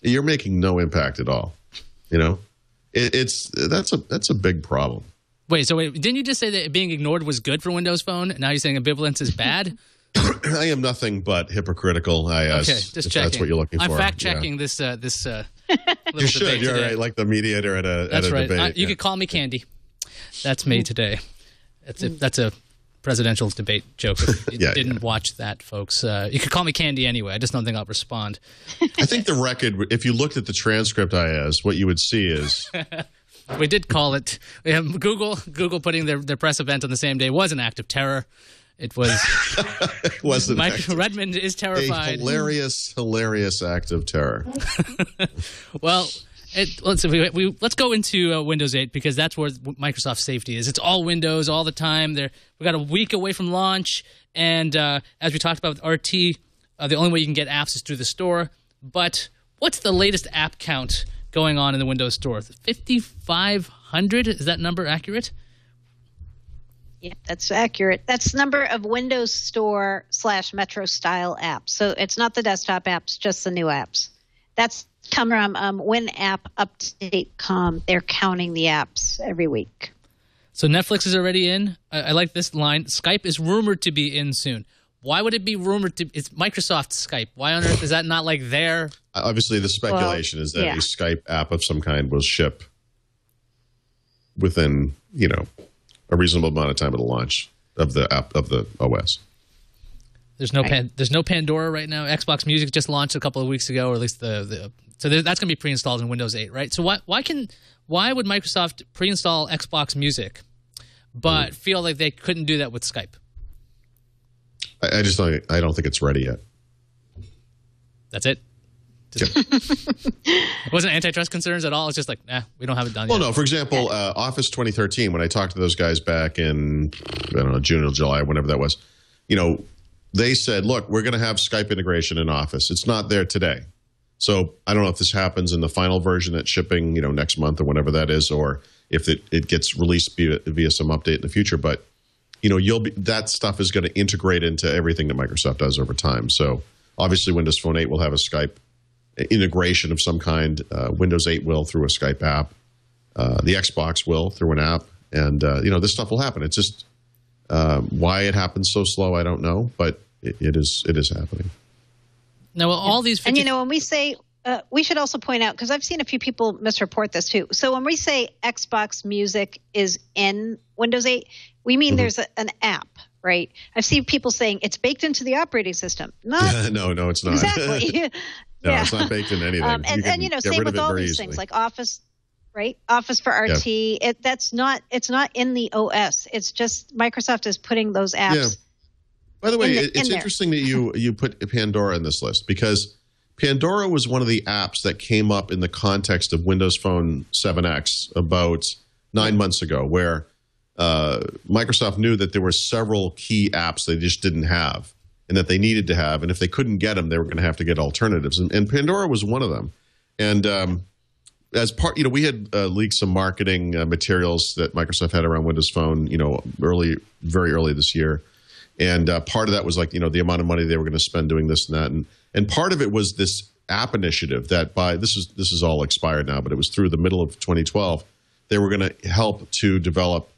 you're making no impact at all. You know, that's a big problem. Wait, didn't you just say that being ignored was good for Windows Phone? Now you're saying ambivalence is bad? I am nothing but hypocritical, Iyaz. Okay, just checking. That's what you're looking for. I'm fact checking this. You should. You're right, like the mediator at a debate. You could call me Candy. That's me today. That's a presidential debate joke. If you didn't watch that, folks. You could call me Candy anyway. I just don't think I'll respond. I think the record, if you looked at the transcript, Iyaz, what you would see is... We did call it. Google putting their press event on the same day was an act of terror. It was. It wasn't. Redmond is terrified. A hilarious act of terror. Well, let's go into Windows 8 because that's where Microsoft's safety is. It's all Windows all the time. We got a week away from launch, and as we talked about with RT, the only way you can get apps is through the store. But what's the latest app count going on in the Windows Store? 5,500? Is that number accurate? Yeah, that's accurate. That's the number of Windows Store / Metro style apps. So it's not the desktop apps, just the new apps. That's come from WinAppUpdate.com. They're counting the apps every week. So Netflix is already in. I like this line. Skype is rumored to be in soon. Why would it be rumored to? It's Microsoft Skype. Why on earth is that not like there? Obviously, the speculation is that a Skype app of some kind will ship within, a reasonable amount of time of the launch of the app of the OS. There's no Pandora right now. Xbox Music just launched a couple of weeks ago, or at least so that's going to be pre-installed in Windows 8, right? So why would Microsoft pre-install Xbox Music, but feel like they couldn't do that with Skype? I don't think it's ready yet. That's it. It wasn't antitrust concerns at all. It's just like, we don't have it done yet. Well, no. For example, Office 2013, when I talked to those guys back in, June or July, whenever that was, they said, look, we're going to have Skype integration in Office. It's not there today. So I don't know if this happens in the final version that's shipping, next month or whenever that is, or if it gets released via some update in the future. But, that stuff is going to integrate into everything that Microsoft does over time. So obviously Windows Phone 8 will have a Skype integration of some kind. Windows 8 will through a Skype app. The Xbox will through an app. And, this stuff will happen. It's just why it happens so slow, I don't know. But it is happening. Now, all these... And, when we say... we should also point out, because I've seen a few people misreport this too. So when we say Xbox Music is in Windows 8, we mean there's an app, right? I've seen people saying it's baked into the operating system. No, it's not. Exactly. No, it's not baked in anything. And same with all these things like Office, right? Office for RT. Yeah. It's not in the OS. It's just Microsoft is putting those apps. Yeah. By the way, it's interesting that you put Pandora in this list, because Pandora was one of the apps that came up in the context of Windows Phone 7X about 9 months ago, where Microsoft knew that there were several key apps they just didn't have and that they needed to have. And if they couldn't get them, they were going to have to get alternatives. And Pandora was one of them. And as part, we had leaked some marketing materials that Microsoft had around Windows Phone, very early this year. And part of that was like, the amount of money they were going to spend doing this and that. And part of it was this app initiative that this is all expired now, but it was through the middle of 2012. They were going to help to develop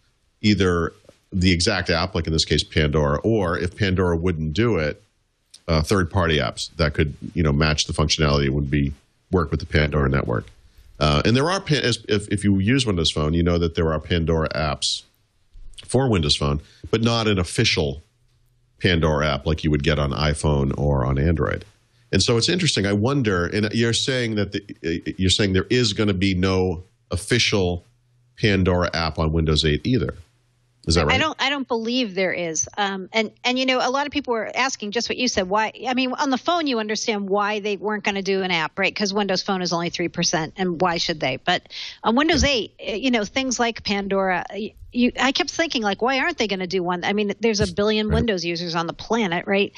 either the exact app, like in this case Pandora, or if Pandora wouldn't do it, third-party apps that could match the functionality would work with the Pandora network. And there are, if you use Windows Phone, you know that there are Pandora apps for Windows Phone, but not an official Pandora app like you would get on iPhone or on Android. And so it's interesting. I wonder, and you're saying that there is going to be no official Pandora app on Windows 8 either. Is that right? I don't believe there is. And a lot of people were asking just what you said. Why? I mean, on the phone, you understand why they weren't going to do an app, right? Because Windows Phone is only 3%, and why should they? But on Windows 8, things like Pandora, I kept thinking, like, why aren't they going to do one? I mean, there's 1 billion Windows users on the planet, right?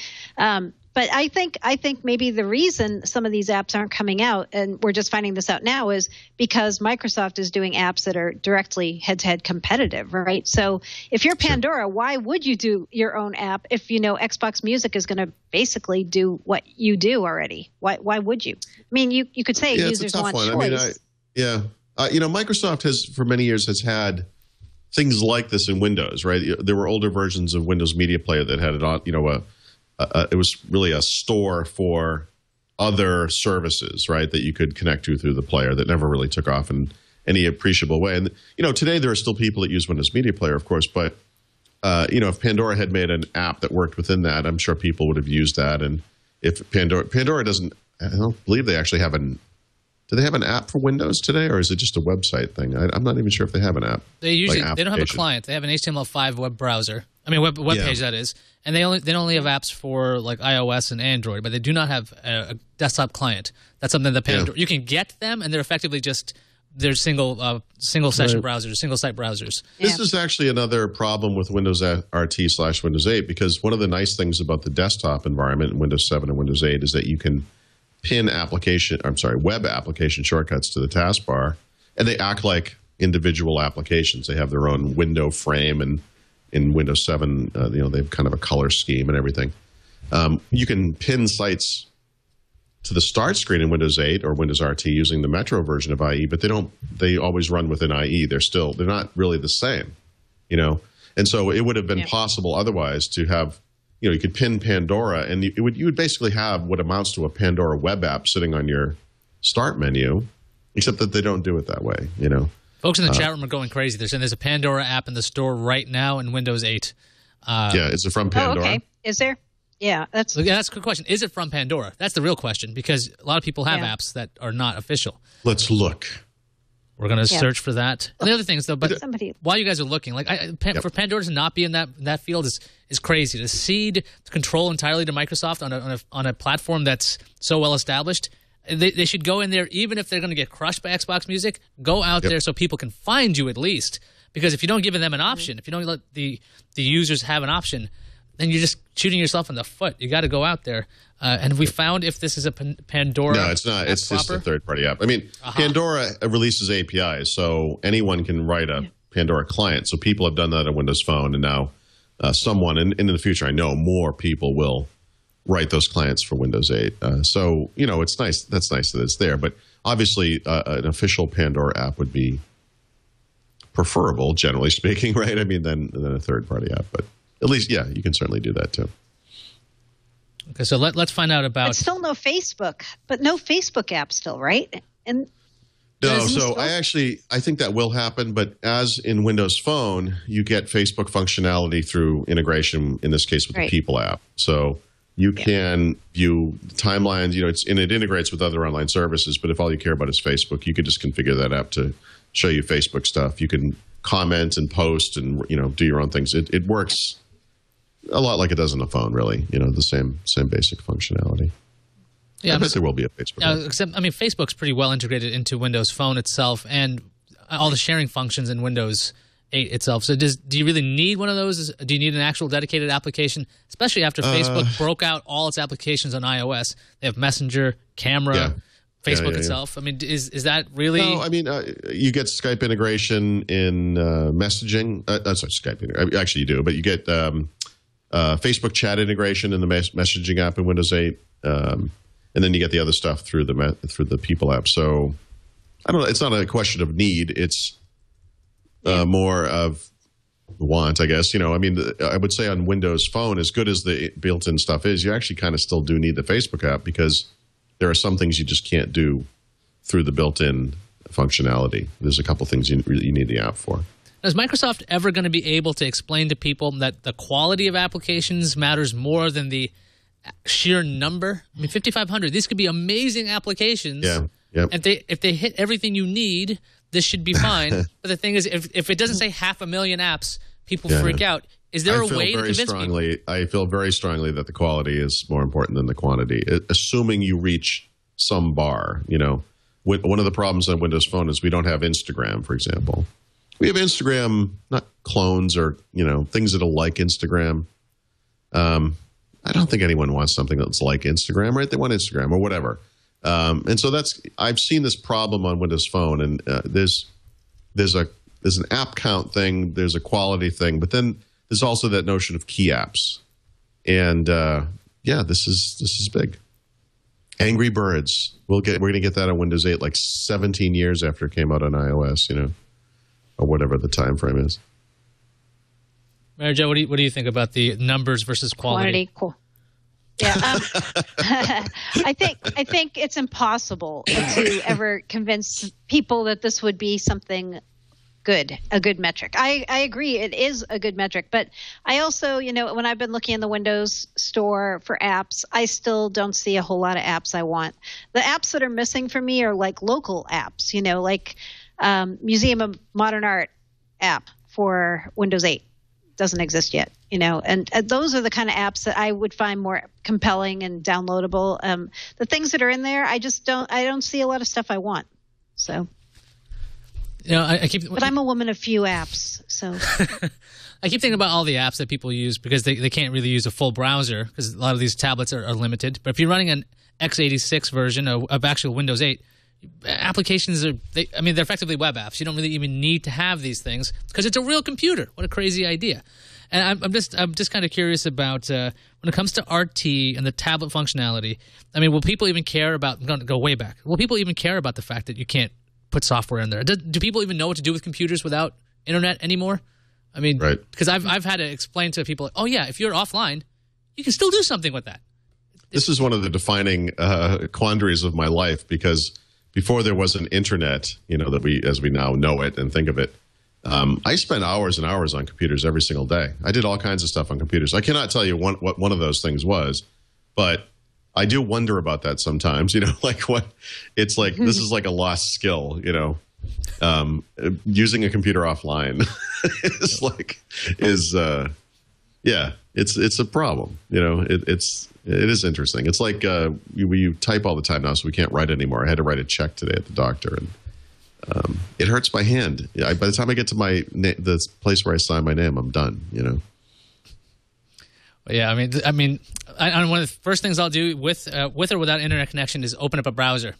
But I think maybe the reason some of these apps aren't coming out, and we're just finding this out now, is because Microsoft is doing apps that are directly head-to-head competitive, right? So if you're Pandora, why would you do your own app if Xbox Music is going to basically do what you do already? Why would you? I mean, you could say users want choice. Microsoft has for many years has had things like this in Windows, right? There were older versions of Windows Media Player that had it on, it was really a store for other services, right, that you could connect to through the player that never really took off in any appreciable way. And, today there are still people that use Windows Media Player, of course, but, if Pandora had made an app that worked within that, I'm sure people would have used that. And if Pandora doesn't, I don't believe they actually have do they have an app for Windows today, or is it just a website thing? I'm not even sure if they have an app. They don't have a client. They have an HTML5 web browser. I mean, web page, that is. And they only have apps for like iOS and Android, but they do not have a desktop client. That's something that Pandora you can get them, and they're effectively just single session browsers, single site browsers. This is actually another problem with Windows RT/Windows 8, because one of the nice things about the desktop environment in Windows 7 and Windows 8 is that you can pin web application shortcuts to the taskbar, and they act like individual applications. They have their own window frame, and in Windows 7, they have kind of a color scheme and everything. You can pin sites to the start screen in Windows 8 or Windows RT using the Metro version of IE, but they always run within IE. They're not really the same, And so it would have been possible otherwise to have, you could pin Pandora, and you would basically have what amounts to a Pandora web app sitting on your start menu, except that they don't do it that way, Folks in the chat room are going crazy. They're saying there's a Pandora app in the store right now in Windows 8. Is it from Pandora? Oh, okay. Is there? Yeah, that's a good question. Is it from Pandora? That's the real question, because a lot of people have apps that are not official. Let's look. We're going to search for that. And the other thing is, though, but while you guys are looking, for Pandora to not be in that field is crazy. To cede control entirely to Microsoft on a platform that's so well established, they should go in there, even if they're going to get crushed by Xbox Music. Go out there so people can find you at least. Because if you don't give them an option, if you don't let the users have an option, then you're just shooting yourself in the foot. You got to go out there. And we found if this is a Pandora. No, it's not. It's just a third-party app. I mean, Pandora releases APIs, so anyone can write a Pandora client. So people have done that on Windows Phone, and now someone, and in the future, I know more people will write those clients for Windows 8. So, it's nice. That's nice that it's there. But obviously, an official Pandora app would be preferable, generally speaking, right? I mean, than a third-party app. But at least, you can certainly do that, too. Okay, so let's find out about... But still no Facebook. But no Facebook app still, right? And no, so I think that will happen, but as in Windows Phone, you get Facebook functionality through integration, in this case with the People app. So you can view timelines, and it integrates with other online services, but if all you care about is Facebook, you could just configure that app to show you Facebook stuff. You can comment and post and, do your own things. It works a lot like it does on the phone, really. The same basic functionality. Yeah, I bet there will be a Facebook. Except, Facebook's pretty well integrated into Windows Phone itself, and all the sharing functions in Windows 8 itself. So do you really need one of those? Do you need an actual dedicated application, especially after Facebook broke out all its applications on iOS? They have Messenger, Camera, Facebook itself. I mean, is that really? No, I mean, you get Skype integration in messaging. Sorry, Skype. Actually, you do, but you get Facebook chat integration in the messaging app in Windows 8, and then you get the other stuff through the People app. So I don't know. It's not a question of need. It's more of want, I guess. I mean, I would say on Windows Phone, as good as the built-in stuff is, you actually kind of still do need the Facebook app because there are some things you just can't do through the built-in functionality. There's a couple things you need the app for. Is Microsoft ever going to be able to explain to people that the quality of applications matters more than the sheer number? I mean, 5,500. These could be amazing applications. Yeah. Yep. If they hit everything you need, this should be fine. But the thing is, if it doesn't say 500,000 apps, people freak out. Is there a way to convince people? I feel very strongly that the quality is more important than the quantity, assuming you reach some bar. One of the problems on Windows Phone is we don't have Instagram, for example. We have Instagram, not clones or things that are like Instagram. I don't think anyone wants something that's like Instagram, right? They want Instagram or whatever. And so I've seen this problem on Windows Phone, and there's an app count thing, there's a quality thing, but then there's also that notion of key apps, and this is big. Angry Birds, we're going to get that on Windows 8 like 17 years after it came out on iOS, or whatever the time frame is. Mary Jo, what do you think about the numbers versus quality? Cool. Yeah, I think it's impossible to ever convince people that this would be something good, a good metric. I agree, it is a good metric, but I also, when I've been looking in the Windows Store for apps, I still don't see a whole lot of apps I want. The apps that are missing for me are like local apps, like Museum of Modern Art app for Windows 8. Doesn't exist yet, and those are the kind of apps that I would find more compelling and downloadable. The things that are in there, I don't see a lot of stuff I want. So, but I'm a woman of few apps, so. I keep thinking about all the apps that people use because they can't really use a full browser because a lot of these tablets are limited. But if you're running an x86 version of actual Windows 8, applications they're effectively web apps. You don't really even need to have these things because it's a real computer. What a crazy idea! And I'm just kind of curious about when it comes to RT and the tablet functionality. I mean, will people even care about? I'm going to go way back. Will people even care about the fact that you can't put software in there? Do people even know what to do with computers without internet anymore? I mean, right? Because I've had to explain to people, oh yeah, if you're offline, you can still do something with that. This is one of the defining quandaries of my life because before there was an internet, as we now know it and think of it, I spent hours and hours on computers every single day. I did all kinds of stuff on computers. I cannot tell you what one of those things was, but I do wonder about that sometimes. Like what it's like. This is like a lost skill. Using a computer offline it's a problem. It is interesting. It's like we type all the time now, so we can't write anymore. I had to write a check today at the doctor, and it hurts my hand. By the time I get to the place where I sign my name, I'm done. Yeah, I mean, one of the first things I'll do with or without internet connection is open up a browser.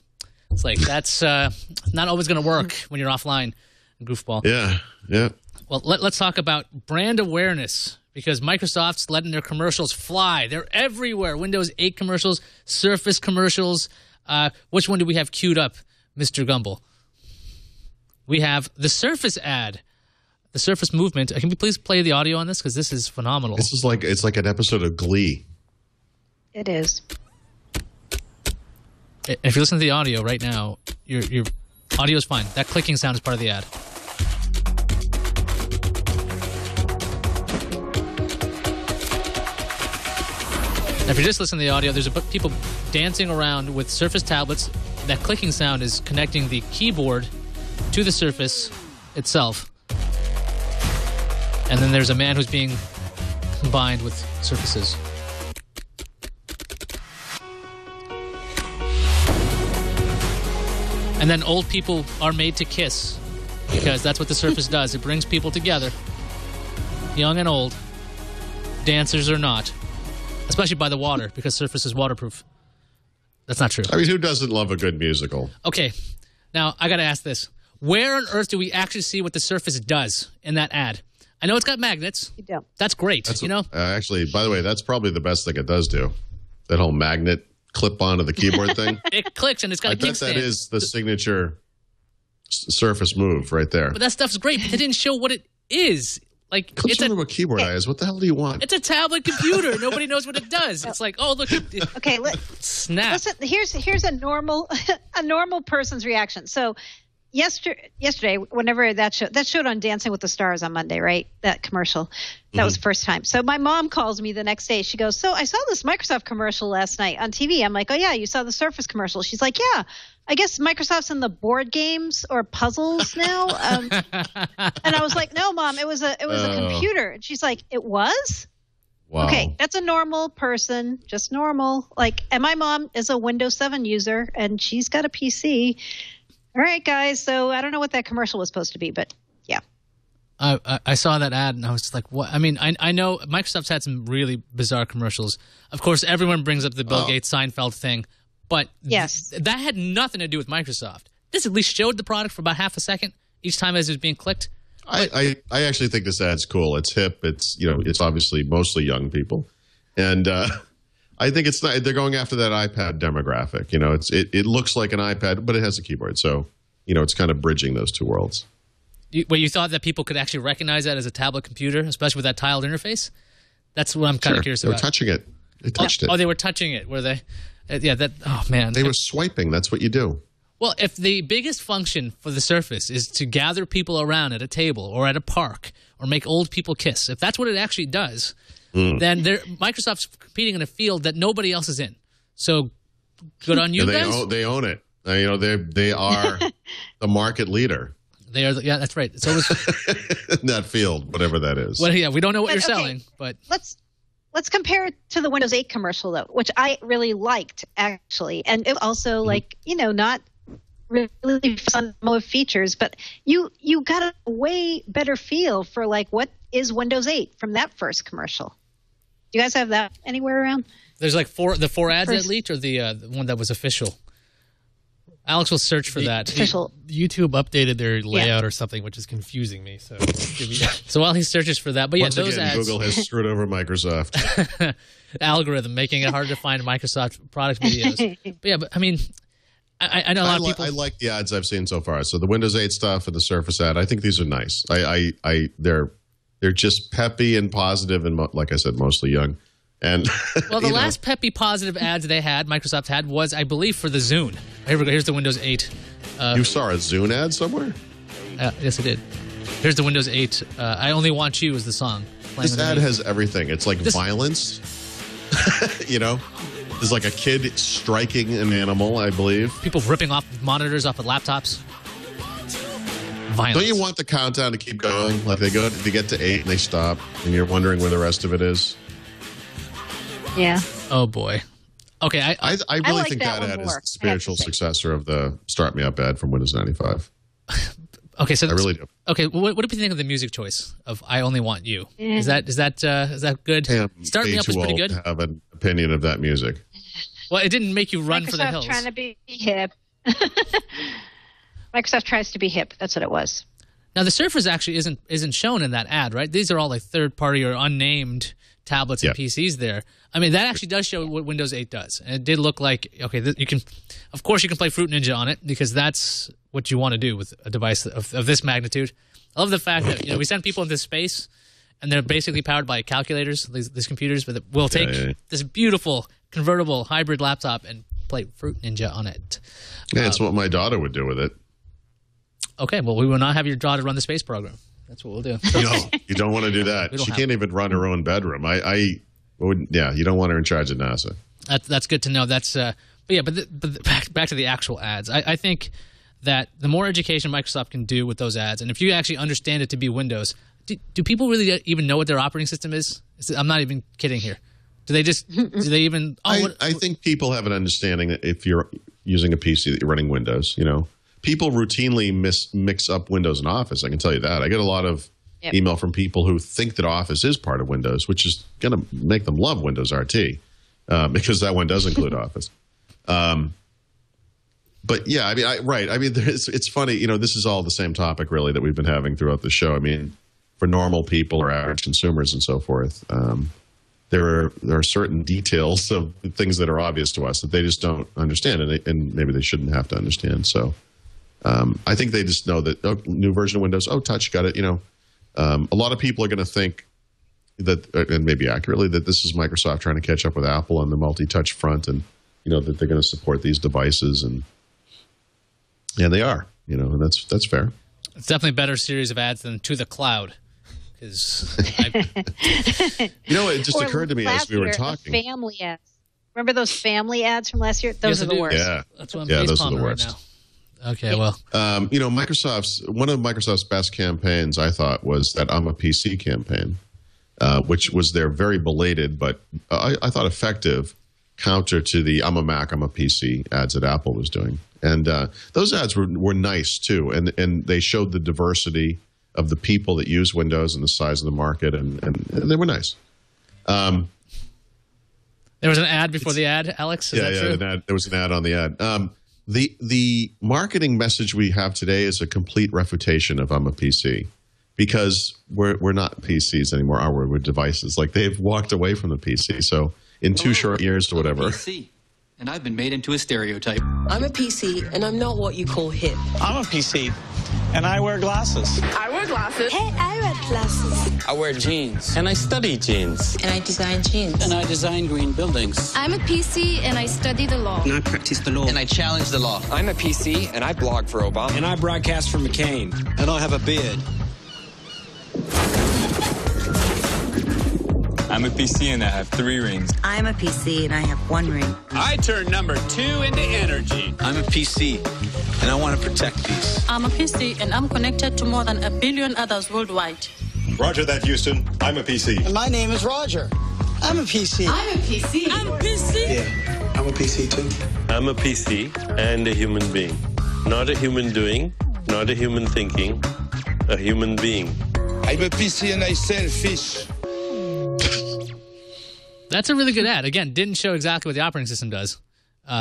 It's like that's not always going to work when you're offline, goofball. Yeah. Well, let's talk about brand awareness. Because Microsoft's letting their commercials fly. They're everywhere. Windows 8 commercials, Surface commercials. Which one do we have queued up, Mr. Gumble? We have the Surface ad, the Surface movement. Can we please play the audio on this? Because this is phenomenal. This is it's like an episode of Glee. It is. If you listen to the audio right now, your audio is fine. That clicking sound is part of the ad. If you're just listening to the audio, there's people dancing around with Surface tablets. That clicking sound is connecting the keyboard to the Surface itself. And then there's a man who's being combined with Surfaces. And then old people are made to kiss because that's what the Surface does. It brings people together, young and old, dancers or not, especially by the water, because Surface is waterproof. That's not true. I mean, who doesn't love a good musical? Okay, now I got to ask this. Where on earth do we actually see what the Surface does in that ad? I know it's got magnets. You don't. That's great, Actually, by the way, that's probably the best thing it does do. That whole magnet clip onto the keyboard thing. It clicks and it's got a kickstand. I bet that is the signature Surface move right there. But that stuff's great, but they didn't show what it is. Like, it's a keyboard, Iyaz. What the hell do you want? It's a tablet computer. Nobody knows what it does. It's like, oh, look. Okay, snap. Listen, here's a normal person's reaction. So yesterday, whenever that showed on Dancing with the Stars on Monday, right? That commercial. That was the first time. So my mom calls me the next day. She goes, so I saw this Microsoft commercial last night on TV. I'm like, oh, yeah, you saw the Surface commercial. She's like, yeah, I guess Microsoft's in the board games or puzzles now. And I was like, no, Mom, it was a computer. And she's like, it was? Wow. Okay, that's a normal person, just normal. And my mom is a Windows 7 user, and she's got a PC. All right, guys, so I don't know what that commercial was supposed to be, but yeah. I saw that ad, and I was like, what? I mean, I know Microsoft's had some really bizarre commercials. Of course, everyone brings up the Bill Gates Seinfeld thing, but yes, that had nothing to do with Microsoft. This at least showed the product for about half a second each time as it was being clicked. I actually think this ad's cool. It's hip. It's it's obviously mostly young people, and I think it's not. They're going after that iPad demographic. It looks like an iPad, but it has a keyboard, so it's kind of bridging those two worlds. You thought that people could actually recognize that as a tablet computer, especially with that tiled interface? That's what I'm kind of curious about. They were touching it. They touched it. Oh, they were touching it, were they? Yeah. Oh man. They were swiping. That's what you do. Well, if the biggest function for the Surface is to gather people around at a table or at a park or make old people kiss, if that's what it actually does, then Microsoft's competing in a field that nobody else is in. So good on you guys. They own it. They are the market leader. They are. Yeah, that's right. So in that field, whatever that is. Well, yeah, we don't know what you're selling, but let's compare it to the Windows 8 commercial though, which I really liked actually, and it also not really fun with features, but you got a way better feel for what is Windows 8 from that first commercial. Do you guys have that anywhere around? There's the four ads that leaked, or the one that was official. Alex will search for that. YouTube updated their layout or something, which is confusing me. So while he searches for that, but once those again, ads, Google has screwed over Microsoft. Algorithm making it harder to find Microsoft product videos. But I mean, I know a lot of people. I like the ads I've seen so far. So the Windows 8 stuff and the Surface ad, I think these are nice. They're just peppy and positive, and like I said, mostly young. And well, the last peppy positive ads Microsoft had, was, I believe, for the Zune. Here we go. Here's the Windows 8. You saw a Zune ad somewhere? Yes, I did. Here's the Windows 8. I Only Want You is the song. This ad has everything. It's like violence. There's like a kid striking an animal, I believe. People ripping off monitors off of laptops. Violence. Don't you want the countdown to keep going? Like they get to 8 and they stop, and you're wondering where the rest of it is. Yeah. Oh boy. Okay. I really think that ad is the spiritual successor of the Start Me Up ad from Windows 95. Okay, so I really do. Okay, what do you think of the music choice of "I Only Want You"? Is that good? Start Me Up is pretty good. To have an opinion of that music. Well, it didn't make you run for the hills. Trying to be hip. Microsoft tries to be hip. That's what it was. Now the Surface actually isn't shown in that ad, right? These are all third party or unnamed tablets and PCs there. I mean, that actually does show what Windows 8 does. And it did look like, you can play Fruit Ninja on it, because that's what you want to do with a device of this magnitude. I love the fact that we send people into space, and they're basically powered by calculators, these computers, but we'll take this beautiful convertible hybrid laptop and play Fruit Ninja on it. Yeah, it's what my daughter would do with it. Okay, well, we will not have your daughter run the space program. That's what we'll do. No, you don't want to do that. She can't even run her own bedroom. You don't want her in charge of NASA. That's good to know. But back to the actual ads. I think that the more education Microsoft can do with those ads, and if you actually understand it to be Windows, do people really even know what their operating system is? I'm not even kidding here. Do they even? I think people have an understanding that if you're using a PC that you're running Windows, people routinely mix up Windows and Office. I can tell you that. I get a lot of email from people who think that Office is part of Windows, which is going to make them love Windows RT because that one does include Office. But yeah, I mean, right. I mean, it's funny. You know, this is all the same topic really that we've been having throughout the show. I mean, for normal people or average consumers and so forth, there are certain details of things that are obvious to us that they just don't understand, and maybe they shouldn't have to understand. So I think they just know that new version of Windows, touch, got it. You know, a lot of people are going to think that, and maybe accurately, that this is Microsoft trying to catch up with Apple on the multi-touch front, and you know that they're going to support these devices, and they are. You know, and that's fair. It's definitely a better series of ads than To the Cloud. You know, it just occurred to me as we were talking. The family ads. Remember those family ads from last year? Those are the worst. Yeah, that's what I'm those are the worst. Right now. Okay, well, you know, one of Microsoft's best campaigns, I thought, was that I'm a PC campaign, which was their very belated but I thought effective counter to the I'm a Mac, I'm a PC ads that Apple was doing, and those ads were nice too, and they showed the diversity of the people that use Windows and the size of the market, and they were nice. There was an ad before the ad, Alex? Is that true? There was an ad on the ad. The marketing message we have today is a complete refutation of I'm a PC, because we're not PCs anymore, are we? We're devices. Like, they've walked away from the PC. So in 2 short years or whatever. PC, and I've been made into a stereotype. I'm a PC, and I'm not what you call hip. I'm a PC, and I wear glasses. I wear glasses. Hey, I wear glasses. I wear jeans. And I study jeans. And I design jeans. And I design green buildings. I'm a PC, and I study the law. And I practice the law. And I challenge the law. I'm a PC, and I blog for Obama. And I broadcast for McCain. And I have a beard. I'm a PC and I have 3 rings. I'm a PC and I have 1 ring. I turn number 2 into energy. I'm a PC and I want to protect peace. I'm a PC and I'm connected to more than 1 billion others worldwide. Roger that, Houston. I'm a PC. And my name is Roger. I'm a PC. I'm a PC. I'm a PC. Yeah, I'm a PC too. I'm a PC and a human being. Not a human doing, not a human thinking, a human being. I'm a PC and I sell fish. That's a really good ad. Again, didn't show exactly what the operating system does.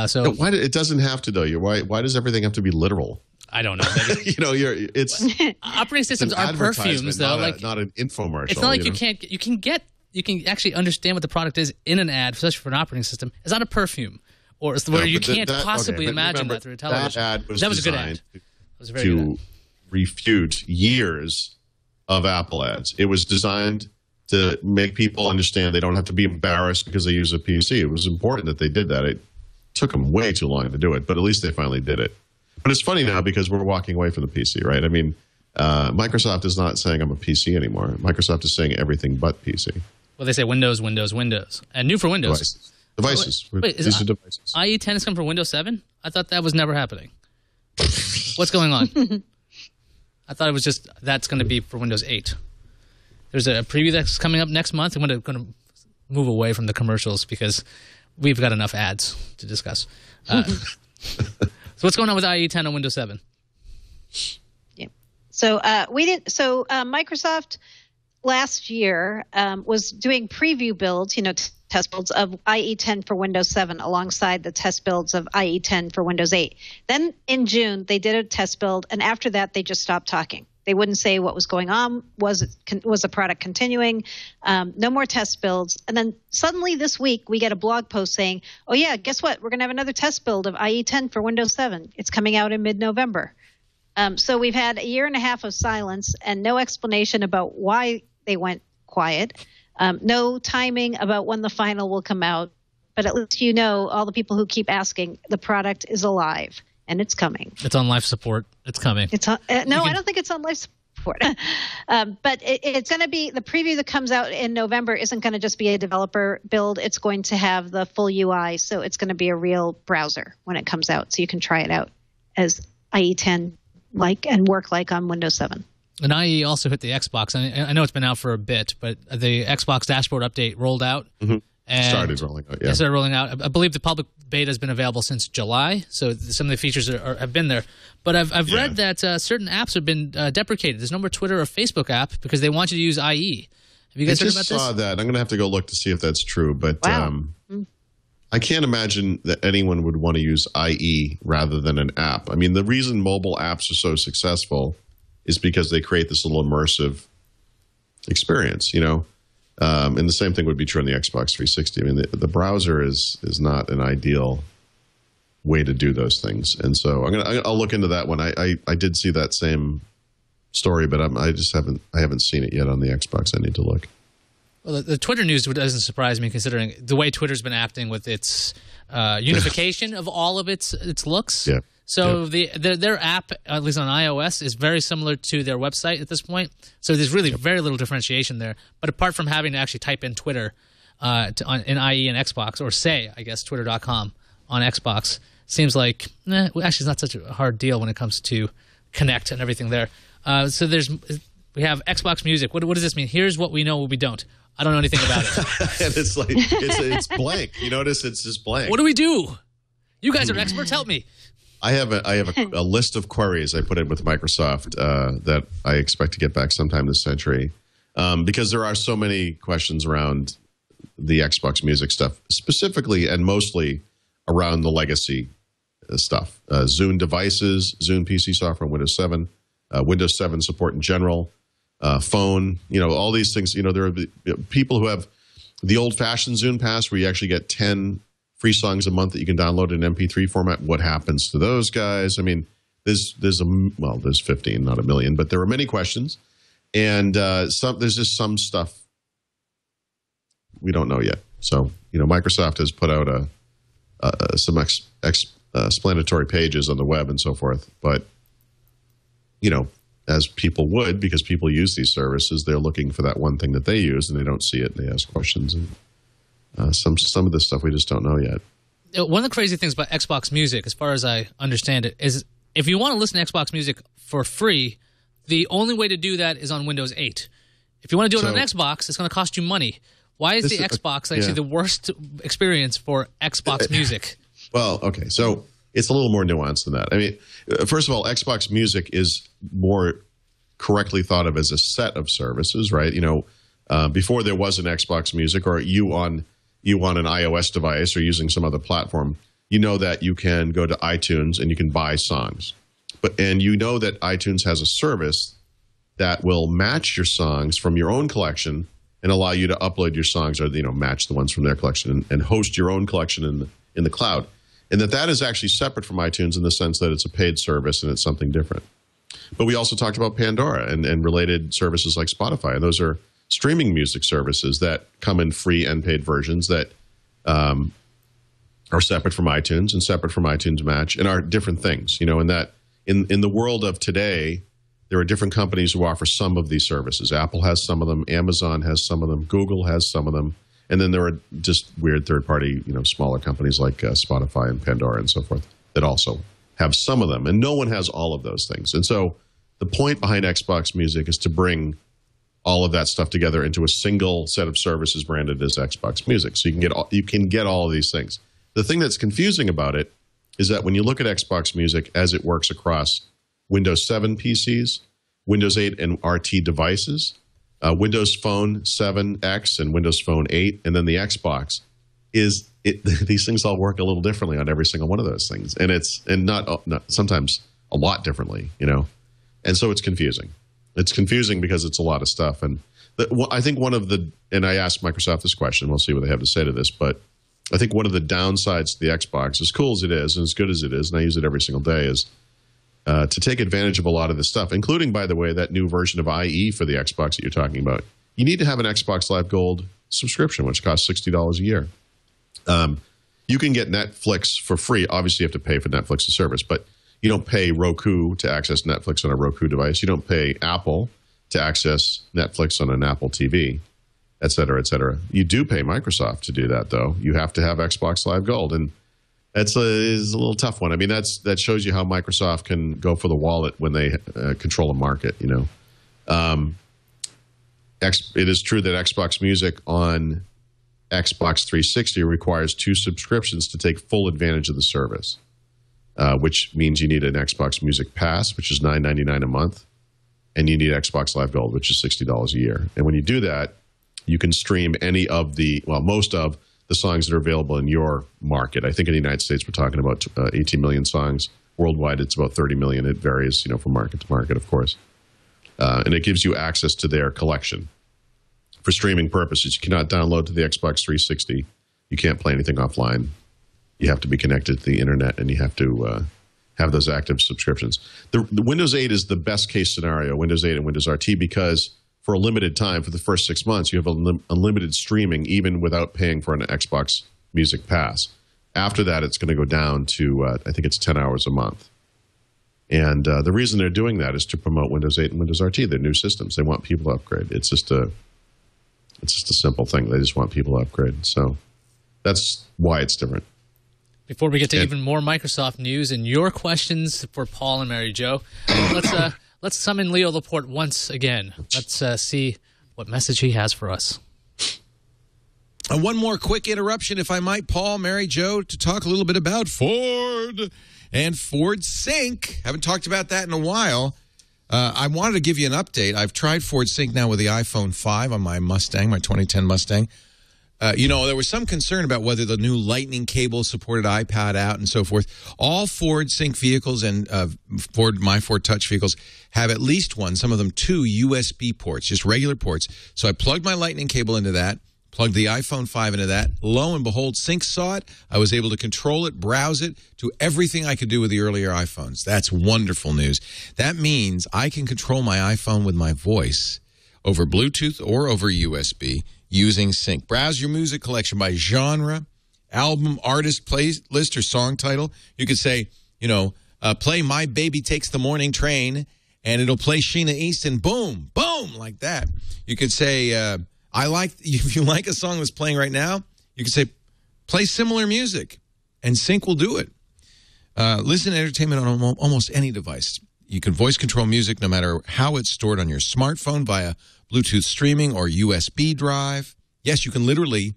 So no, it doesn't have to, though. Why does everything have to be literal? I don't know. You know, it's operating systems are perfumes, though. Not an infomercial. It's not like you can actually understand what the product is in an ad, especially for an operating system. It's not a perfume, or it's where you can't possibly imagine that through a television. That ad was a good ad. It was a very to good ad. refute years of Apple ads. It was designed to make people understand they don't have to be embarrassed because they use a PC. It was important that they did that. It took them way too long to do it, but at least they finally did it. But it's funny now because we're walking away from the PC, right? I mean, Microsoft is not saying I'm a PC anymore. Microsoft is saying everything but PC. Well, they say Windows, Windows, Windows. And new for Windows. Devices. Wait, these are devices. IE 10 is coming for Windows 7? I thought that was never happening. What's going on? I thought it was just that's going to be for Windows 8. There's a preview that's coming up next month. I'm going to move away from the commercials because we've got enough ads to discuss. So what's going on with IE 10 on Windows 7? Yeah. So Microsoft last year was doing preview builds, test builds of IE 10 for Windows 7 alongside the test builds of IE 10 for Windows 8. Then in June, they did a test build, and after that, they just stopped talking. They wouldn't say what was going on. Was the product continuing? No more test builds. And then suddenly this week, we get a blog post saying, oh, yeah, guess what? We're going to have another test build of IE 10 for Windows 7. It's coming out in mid-November. So we've had a year and a half of silence and no explanation about why they went quiet. No timing about when the final will come out. But at least all the people who keep asking, the product is alive. And it's coming. It's on life support. It's coming. It's on, I don't think it's on life support. But it's going to be the preview that comes out in November isn't going to just be a developer build. It's going to have the full UI. So it's going to be a real browser when it comes out. So you can try it out as IE 10 and work like on Windows 7. And IE also hit the Xbox. I know it's been out for a bit, but the Xbox dashboard update rolled out. Mm-hmm. And started rolling out, yeah. It started rolling out. I believe the public beta has been available since July, so some of the features have been there. But I've read that certain apps have been deprecated. There's no more Twitter or Facebook app because they want you to use IE. Have you guys heard about this? I just saw that. I'm going to have to go look to see if that's true. But I can't imagine that anyone would want to use IE rather than an app. I mean, the reason mobile apps are so successful is because they create this little immersive experience, you know. And the same thing would be true on the Xbox 360. I mean, the browser is not an ideal way to do those things. And so I'll look into that one. I did see that same story, but I haven't seen it yet on the Xbox. I need to look. Well, the Twitter news doesn't surprise me, considering the way Twitter's been acting with its unification of all of its looks. Yeah. So their app, at least on iOS, is very similar to their website at this point. So there's really very little differentiation there. But apart from having to actually type in Twitter in IE and Xbox, or say, I guess, twitter.com on Xbox, seems like, actually it's not such a hard deal when it comes to Connect and everything there. So we have Xbox Music. What does this mean? Here's what we know, what we don't. I don't know anything about it. And it's like, it's blank. You notice it's just blank. What do we do? You guys are experts. Help me. I have a list of queries I put in with Microsoft that I expect to get back sometime this century, because there are so many questions around the Xbox Music stuff, specifically and mostly around the legacy stuff. Zune devices, Zune PC software, Windows 7, Windows 7 support in general, phone, all these things. There are people who have the old-fashioned Zune Pass where you actually get 10 free songs a month that you can download in MP3 format. What happens to those guys? I mean, there's 15, not a million, but there are many questions, and there's just some stuff we don't know yet. So, Microsoft has put out some explanatory pages on the web and so forth, but as people would, because people use these services, they're looking for that one thing that they use, and they don't see it, and they ask questions. And some of this stuff we just don't know yet. One of the crazy things about Xbox Music, as far as I understand it, is if you want to listen to Xbox Music for free, the only way to do that is on Windows 8. If you want to do it on an Xbox, it's going to cost you money. Why is the Xbox actually the worst experience for Xbox Music? Well, okay, so it's a little more nuanced than that. I mean, first of all, Xbox Music is more correctly thought of as a set of services, right? Before there was an Xbox Music, or you on an iOS device or using some other platform, that you can go to iTunes and you can buy songs. And that iTunes has a service that will match your songs from your own collection and allow you to upload your songs, or match the ones from their collection and host your own collection in the cloud. And that is actually separate from iTunes in the sense that it's a paid service and it's something different. But we also talked about Pandora and related services like Spotify, and those are streaming music services that come in free and paid versions that are separate from iTunes and separate from iTunes Match, and are different things. In that in the world of today, there are different companies who offer some of these services. Apple has some of them, Amazon has some of them, Google has some of them, and then there are just weird third-party, smaller companies like Spotify and Pandora and so forth that also have some of them, and no one has all of those things. And so the point behind Xbox Music is to bring all of that stuff together into a single set of services branded as Xbox Music. So you can get all of these things. The thing that's confusing about it is that when you look at Xbox Music as it works across Windows 7 PCs, Windows 8 and RT devices, Windows Phone 7X and Windows Phone 8, and then the Xbox, these things all work a little differently on every single one of those things, and not sometimes a lot differently, and so it's confusing. It's confusing because it's a lot of stuff, and I think and I asked Microsoft this question. We'll see what they have to say to this, but I think one of the downsides to the Xbox, as cool as it is and as good as it is, and I use it every single day, is to take advantage of a lot of this stuff, including, by the way, that new version of IE for the Xbox that you're talking about. You need to have an Xbox Live Gold subscription, which costs $60 a year. You can get Netflix for free. Obviously, you have to pay for Netflix's service, but you don't pay Roku to access Netflix on a Roku device. You don't pay Apple to access Netflix on an Apple TV, et cetera, et cetera. You do pay Microsoft to do that, though. You have to have Xbox Live Gold, and is a little tough one. I mean, that shows you how Microsoft can go for the wallet when they control a market. It is true that Xbox Music on Xbox 360 requires 2 subscriptions to take full advantage of the service, which means you need an Xbox Music Pass, which is $9.99 a month, and you need Xbox Live Gold, which is $60 a year. And when you do that, you can stream most of the songs that are available in your market. I think in the United States we're talking about 18 million songs. Worldwide, it's about 30 million. It varies, from market to market, of course. And it gives you access to their collection for streaming purposes. You cannot download to the Xbox 360. You can't play anything offline. You have to be connected to the internet, and you have to have those active subscriptions. The Windows 8 is the best case scenario, Windows 8 and Windows RT, because for a limited time, for the first 6 months, you have unlimited streaming even without paying for an Xbox Music Pass. After that, it's going to go down to, I think it's 10 hours a month. And the reason they're doing that is to promote Windows 8 and Windows RT, their new systems. They want people to upgrade. It's just a simple thing. They just want people to upgrade. So that's why it's different. Before we get to even more Microsoft news and your questions for Paul and Mary Jo, let's summon Leo Laporte once again. Let's see what message he has for us. One more quick interruption, if I might, Paul, Mary Jo, to talk a little bit about Ford and Ford Sync. Haven't talked about that in a while. I wanted to give you an update. I've tried Ford Sync now with the iPhone 5 on my Mustang, my 2010 Mustang. There was some concern about whether the new Lightning cable supported iPad out and so forth. All Ford Sync vehicles and my Ford Touch vehicles have at least one, some of them 2 USB ports, just regular ports. So I plugged my Lightning cable into that, plugged the iPhone 5 into that. Lo and behold, Sync saw it. I was able to control it, browse it, do everything I could do with the earlier iPhones. That's wonderful news. That means I can control my iPhone with my voice over Bluetooth or over USB using Sync. Browse your music collection by genre, album, artist, playlist, or song title. You could say, play My Baby Takes the Morning Train, and it'll play Sheena Easton, boom, boom, like that. You could say, if you like a song that's playing right now, you could say, play similar music, and Sync will do it. Listen to entertainment on almost any device. You can voice control music no matter how it's stored on your smartphone via Bluetooth streaming or USB drive. Yes, you can literally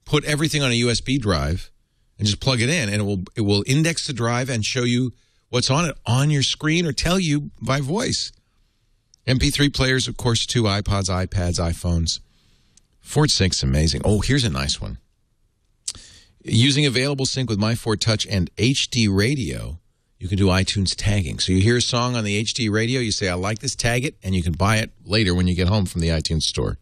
put everything on a USB drive and just plug it in, and it will index the drive and show you what's on it on your screen or tell you by voice. MP3 players, of course, 2 iPods, iPads, iPhones. Ford Sync's amazing. Oh, here's a nice one. Using available Sync with My Ford Touch and HD Radio, you can do iTunes tagging. So you hear a song on the HD radio, you say, I like this, tag it, and you can buy it later when you get home from the iTunes store.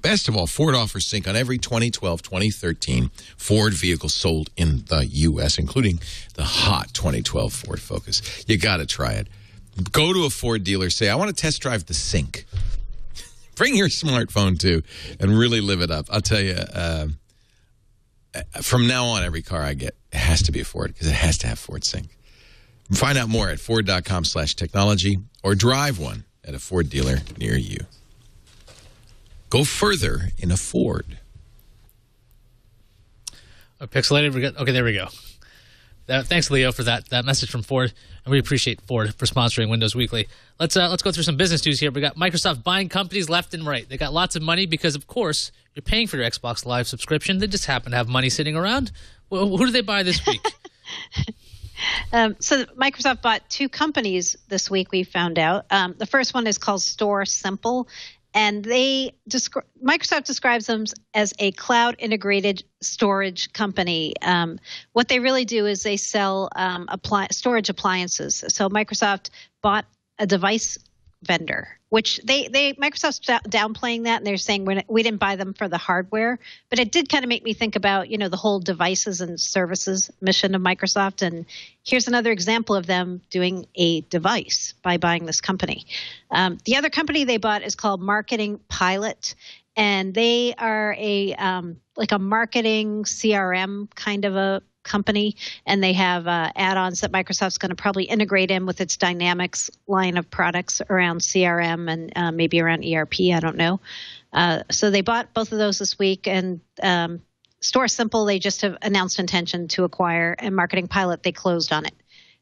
Best of all, Ford offers Sync on every 2012, 2013 Ford vehicle sold in the U.S., including the hot 2012 Ford Focus. You got to try it. Go to a Ford dealer, say, I want to test drive the Sync. Bring your smartphone, too, and really live it up. I'll tell you, from now on, every car I get, it has to be a Ford because it has to have Ford Sync. Find out more at Ford.com/technology or drive one at a Ford dealer near you. Go further in a Ford. Pixelated. Okay, there we go. Thanks, Leo, for that message from Ford, and we appreciate Ford for sponsoring Windows Weekly. Let's go through some business news here. We got Microsoft buying companies left and right. They got lots of money because, of course, you're paying for your Xbox Live subscription. They just happen to have money sitting around. Well, who do they buy this week? So Microsoft bought 2 companies this week, we found out. The first one is called Store Simple, and Microsoft describes them as a cloud-integrated storage company. What they really do is they sell storage appliances. So Microsoft bought a device vendor, which Microsoft's downplaying that, and they're saying we didn't buy them for the hardware, but it did kind of make me think about the whole devices and services mission of Microsoft. And here's another example of them doing a device by buying this company. The other company they bought is called Marketing Pilot, and they are a marketing CRM kind of a company, and they have add-ons that Microsoft's going to probably integrate in with its Dynamics line of products around CRM and maybe around ERP. I don't know. So they bought both of those this week, and Store Simple, they just have announced intention to acquire, and Marketing Pilot, they closed on it.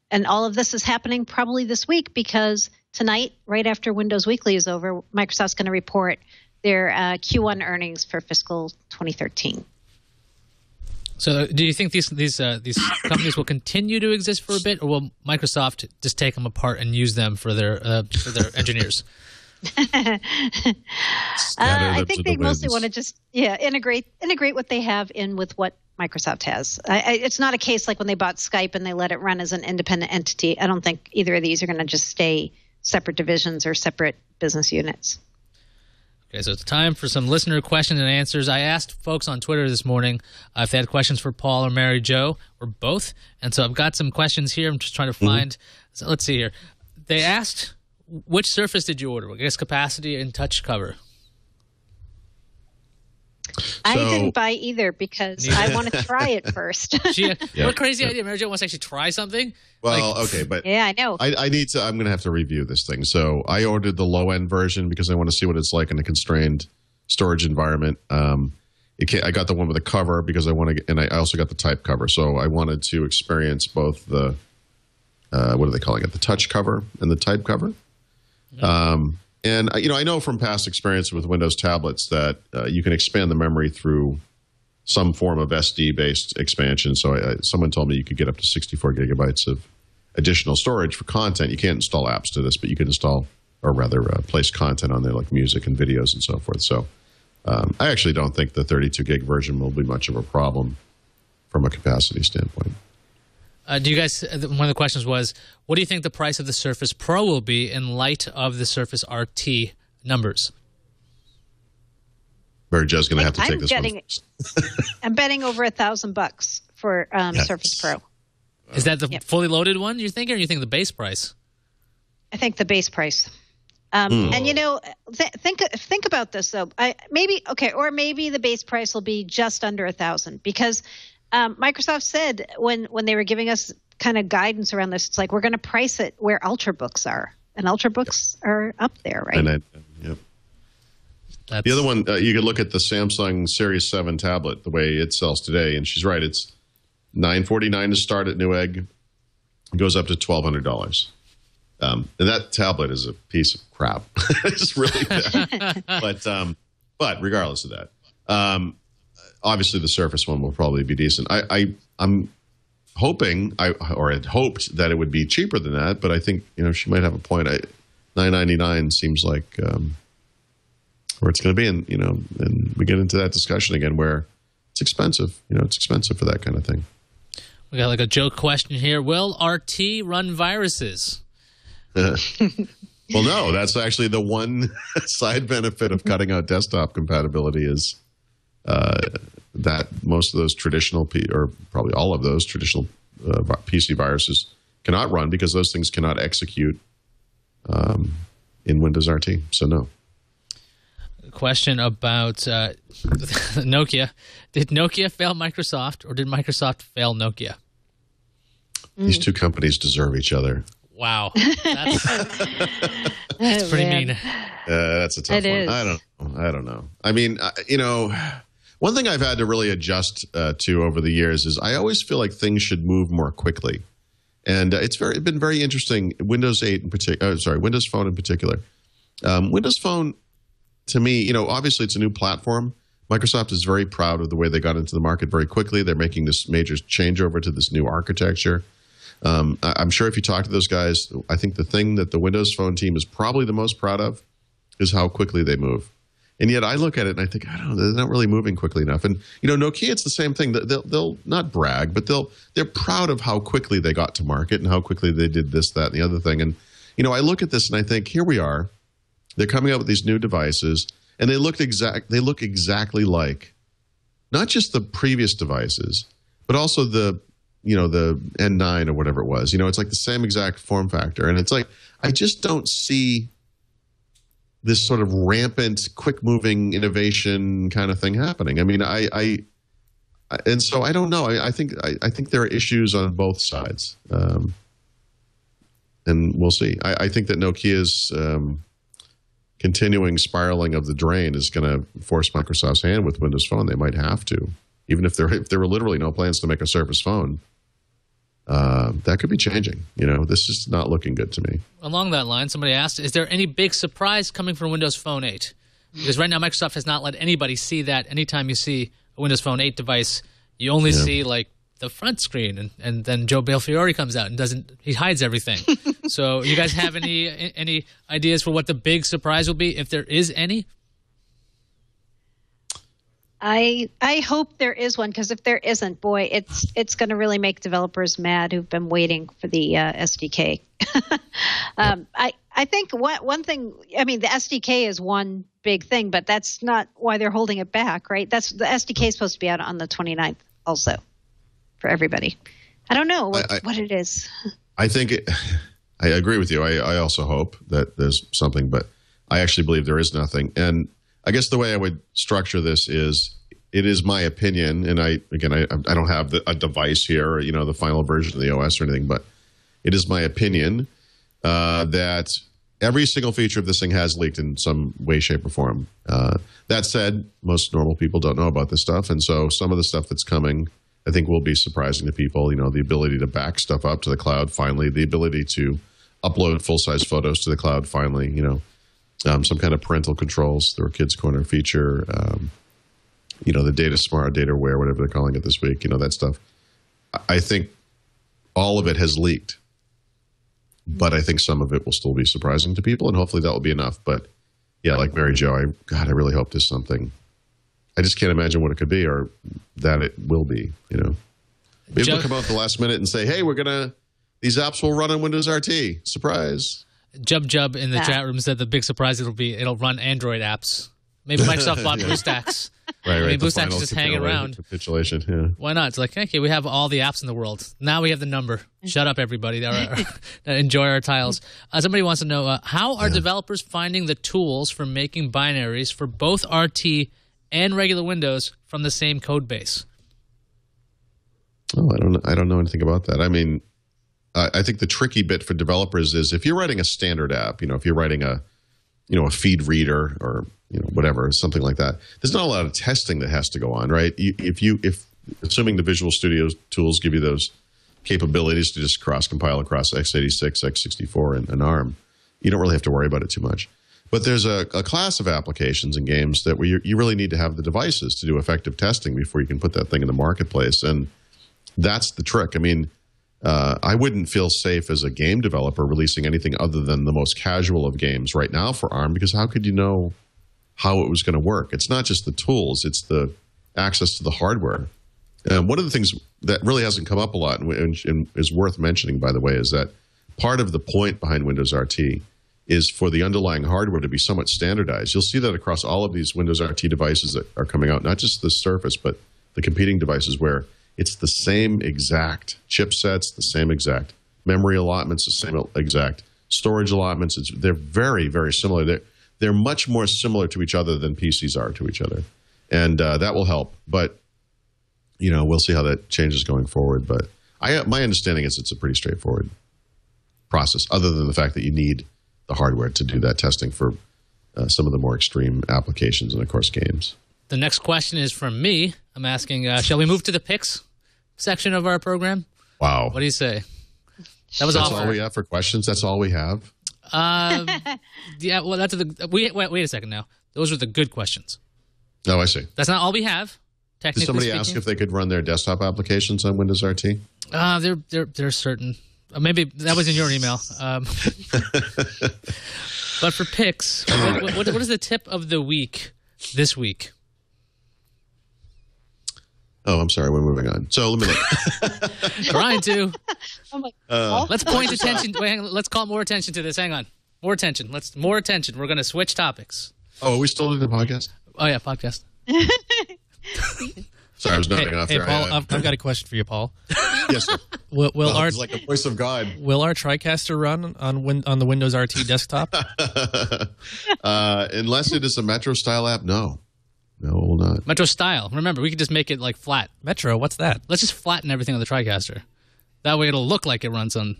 And all of this is happening probably this week because tonight, right after Windows Weekly is over, Microsoft's going to report their Q1 earnings for fiscal 2013. So, do you think these companies will continue to exist for a bit, or will Microsoft just take them apart and use them for their engineers? I think they mostly want to just integrate what they have in with what Microsoft has. It's not a case like when they bought Skype and they let it run as an independent entity. I don't think either of these are going to just stay separate divisions or separate business units. Okay, so it's time for some listener questions and answers. I asked folks on Twitter this morning if they had questions for Paul or Mary Jo or both, and so I've got some questions here. I'm just trying to find. So let's see here. They asked, which Surface did you order? I guess capacity and touch cover. I didn't buy either because I want to try it first. What a crazy idea. Mary Jo wants to actually try something. Well, okay, but yeah, I know. I need to. I'm going to have to review this thing. So I ordered the low end version because I want to see what it's like in a constrained storage environment. I got the one with the cover because I want to, and I also got the type cover. So I wanted to experience both the what are they calling it? The touch cover and the type cover. And I know from past experience with Windows tablets that you can expand the memory through some form of SD-based expansion. So someone told me you could get up to 64 gigabytes of additional storage for content. You can't install apps to this, but you can install, or rather place content on there like music and videos and so forth. So I actually don't think the 32 gig version will be much of a problem from a capacity standpoint. Do you guys? One of the questions was, what do you think the price of the Surface Pro will be in light of the Surface RT numbers? Mary Jo's going to have to take this one. I'm betting over $1,000 for Surface Pro. Is that the fully loaded one you're thinking, or you think the base price? I think the base price. And think about this though. Maybe the base price will be just under $1,000 because. Microsoft said when they were giving us kind of guidance around this, it's like we're going to price it where Ultrabooks are, and Ultrabooks are up there, right? The other one, you could look at the Samsung Series 7 tablet, the way it sells today, and she's right. It's $949 to start at Newegg. It goes up to $1,200. And that tablet is a piece of crap. It's really bad. But regardless of that. Obviously, the Surface one will probably be decent. I'm hoping, or had hoped that it would be cheaper than that, but I think she might have a point. $999 seems like where it's going to be, and we get into that discussion again where it's expensive. It's expensive for that kind of thing. We got like a joke question here: will RT run viruses? Well, no. That's actually the one side benefit of cutting out desktop compatibility is. That most of those traditional, or probably all of those traditional PC viruses cannot run because those things cannot execute in Windows RT. So no. A question about Nokia. Did Nokia fail Microsoft, or did Microsoft fail Nokia? These two companies deserve each other. Wow. That's pretty mean. That's a tough one. I don't know. I mean, one thing I've had to really adjust to over the years is I always feel like things should move more quickly, and it's been very interesting. Windows 8 in particular, Windows Phone in particular. Windows Phone, to me, obviously it's a new platform. Microsoft is very proud of the way they got into the market very quickly. They're making this major changeover to this new architecture. I'm sure if you talk to those guys, I think the thing that the Windows Phone team is probably the most proud of is how quickly they move. And yet I look at it and I think, I don't know, they're not really moving quickly enough. And, Nokia, it's the same thing. They'll not brag, but they're proud of how quickly they got to market and how quickly they did this, that, and the other thing. And, I look at this and I think, here we are. They're coming out with these new devices, and they look exactly like not just the previous devices, but also the N9 or whatever it was. It's like the same exact form factor. And it's like, I just don't see this sort of rampant, quick-moving innovation kind of thing happening. I mean, and so I don't know. I think there are issues on both sides, and we'll see. I think that Nokia's continuing spiraling of the drain is going to force Microsoft's hand with Windows Phone. They might have to, even if there were literally no plans to make a Surface Phone. That could be changing. This is not looking good to me. Along that line, somebody asked, is there any big surprise coming from Windows Phone 8? Because right now Microsoft has not let anybody see that. Anytime you see a Windows Phone 8 device, you only see like the front screen, and then Joe Belfiore comes out and he hides everything. So you guys have any ideas for what the big surprise will be, if there is any? I hope there is one, because if there isn't, boy, it's going to really make developers mad who've been waiting for the SDK. I think one thing, I mean, the SDK is one big thing, but that's not why they're holding it back, right? The SDK is supposed to be out on the 29th also for everybody. I don't know what it is. I think I agree with you. I also hope that there's something, but I actually believe there is nothing. And I guess the way I would structure this is, it is my opinion, and I don't have a device here, the final version of the OS or anything, but it is my opinion that every single feature of this thing has leaked in some way, shape, or form. That said, most normal people don't know about this stuff, and so some of the stuff that's coming, I think, will be surprising to people. The ability to back stuff up to the cloud finally, the ability to upload full-size photos to the cloud finally, some kind of parental controls through a Kids Corner feature, the data smart, data aware, whatever they're calling it this week, that stuff. I think all of it has leaked, but I think some of it will still be surprising to people, and hopefully that will be enough. But yeah, like Mary Jo, I really hope there's something. I just can't imagine what it could be, or that it will be, Maybe they'll come out at the last minute and say, hey, these apps will run on Windows RT. Surprise. Jub in the chat room said the big surprise it'll run Android apps. Maybe Microsoft bought BlueStacks. Right. I mean, BlueStacks is just hanging around. Capitulation, yeah. Why not? It's like, okay, we have all the apps in the world. Now we have the number. Shut up, everybody. Enjoy our tiles. Somebody wants to know, how are developers finding the tools for making binaries for both RT and regular Windows from the same code base? Oh, I don't know anything about that. I mean, I think the tricky bit for developers is if you're writing a standard app, if you're writing a feed reader or whatever, something like that, there's not a lot of testing that has to go on, right? If assuming the Visual Studio tools give you those capabilities to just cross-compile across x86, x64, and ARM, you don't really have to worry about it too much. But there's a class of applications and games that where you really need to have the devices to do effective testing before you can put that thing in the marketplace, and that's the trick. I mean, I wouldn't feel safe as a game developer releasing anything other than the most casual of games right now for ARM, because how could you know how it was going to work? It's not just the tools, it's the access to the hardware. One of the things that really hasn't come up a lot and is worth mentioning, by the way, is that part of the point behind Windows RT is for the underlying hardware to be somewhat standardized. You'll see that across all of these Windows RT devices that are coming out, not just the Surface, but the competing devices, where it's the same exact chipsets, the same exact memory allotments, the same exact storage allotments. They're very, very similar. They're much more similar to each other than PCs are to each other. And that will help. But, we'll see how that changes going forward. But my understanding is it's a pretty straightforward process, other than the fact that you need the hardware to do that testing for some of the more extreme applications and, of course, games. The next question is from me. I'm asking, shall we move to the picks section of our program? Wow. What do you say? That's all we have for questions? That's all we have? Yeah, well, wait a second now. Those are the good questions. Oh, I see. That's not all we have, technically. Did somebody ask if they could run their desktop applications on Windows RT? They're certain. Maybe that was in your email. But for picks, what is the tip of the week this week? Oh, I'm sorry. We're moving on. So let me look. Trying to. Let's point attention. Wait, let's call more attention to this. Hang on. More attention. More attention. We're going to switch topics. Oh, are we still doing the podcast? Oh, yeah, podcast. Sorry, I was nodding off there. Paul, I've got a question for you, Paul. Yes, sir. It's like the voice of God. Will our TriCaster run on the Windows RT desktop? Unless it is a Metro-style app, no. No, it will not. Metro style. Remember, we could just make it like flat. Metro, what's that? Let's just flatten everything on the TriCaster. That way it'll look like it runs on...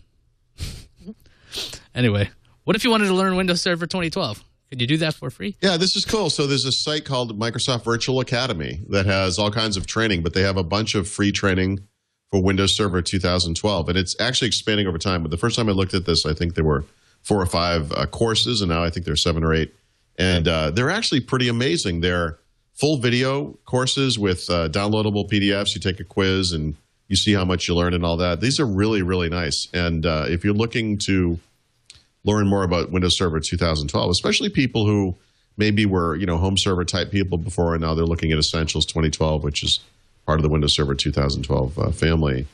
Anyway, what if you wanted to learn Windows Server 2012? Could you do that for free? Yeah, this is cool. So there's a site called Microsoft Virtual Academy that has all kinds of training, but they have a bunch of free training for Windows Server 2012. And it's actually expanding over time. But the first time I looked at this, I think there were 4 or 5 courses, and now I think there's 7 or 8. And they're actually pretty amazing. They're full video courses with downloadable PDFs. You take a quiz and you see how much you learn and all that. These are really, really nice. And if you're looking to learn more about Windows Server 2012, especially people who maybe were, home server type people before, and now they're looking at Essentials 2012, which is part of the Windows Server 2012 family.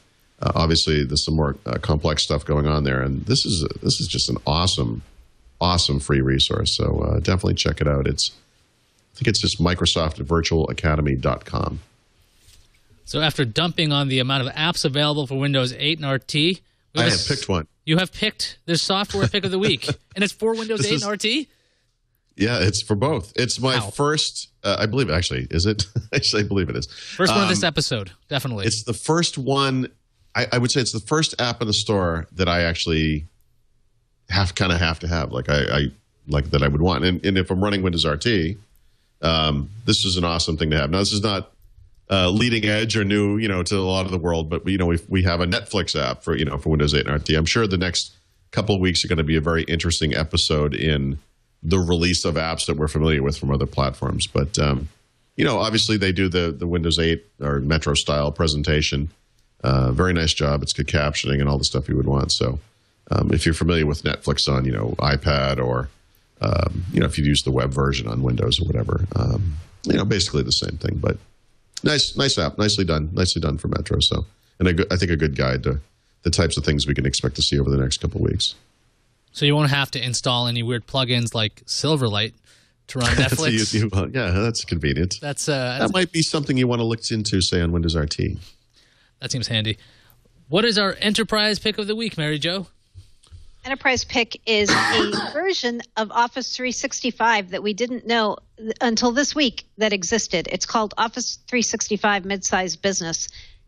Obviously, there's some more complex stuff going on there, and this is just an awesome free resource. So definitely check it out. I think it's just MicrosoftVirtualAcademy.com. So after dumping on the amount of apps available for Windows 8 and RT, I have picked one. You have picked the software pick of the week, and it's for Windows 8 and RT? Yeah, it's for both. It's my first, I believe, actually, is it? Actually, I believe it is. First one of this episode, definitely. It's the first one, I would say it's the first app in the store that I actually have to have, like I that I would want. And if I'm running Windows RT, this is an awesome thing to have. Now, this is not leading edge or new, to a lot of the world, but we have a Netflix app for Windows 8 and RT. I'm sure the next couple of weeks are going to be a very interesting episode in the release of apps that we're familiar with from other platforms. But obviously they do the Windows 8 or Metro style presentation. Very nice job. It's good captioning and all the stuff you would want. So if you're familiar with Netflix on iPad or if you use the web version on Windows or whatever, basically the same thing. But nice app, nicely done for Metro. So, and I think a good guide to the types of things we can expect to see over the next couple of weeks. So you won't have to install any weird plugins like Silverlight to run Netflix. Yeah, that's convenient. That might be something you want to look into, say, on Windows RT. That seems handy. What is our enterprise pick of the week, Mary Jo? Enterprise pick is a version of Office 365 that we didn't know until this week that existed. It's called Office 365 Midsize Business.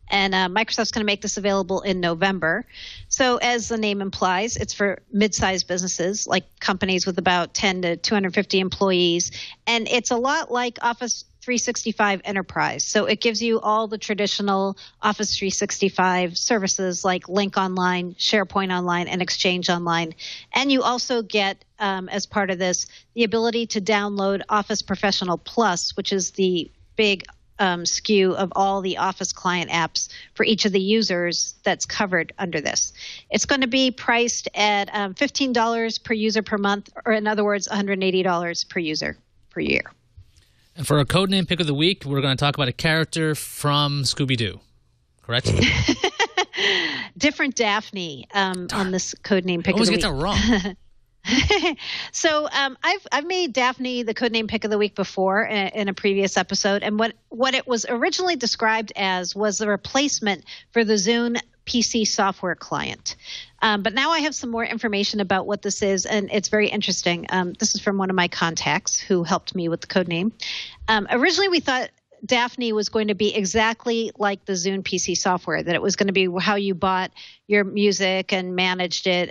And Microsoft's going to make this available in November. So as the name implies, it's for mid-sized businesses, like companies with about 10 to 250 employees. And it's a lot like Office 365 Enterprise. So it gives you all the traditional Office 365 services like Lync Online, SharePoint Online, and Exchange Online. And you also get, as part of this, the ability to download Office Professional Plus, which is the big SKU of all the Office client apps for each of the users that's covered under this. It's going to be priced at $15 per user per month, or in other words, $180 per user per year. And for our codename pick of the week, we're going to talk about a character from Scooby-Doo, correct? Different Daphne on this codename pick of the week. I always get that wrong. So I've made Daphne the codename pick of the week before in a previous episode, and what it was originally described as was the replacement for the Zune PC software client. But now I have some more information about what this is, and it's very interesting. This is from one of my contacts who helped me with the codename. Originally, we thought Daphne was going to be exactly like the Zune PC software, that it was going to be how you bought your music and managed it,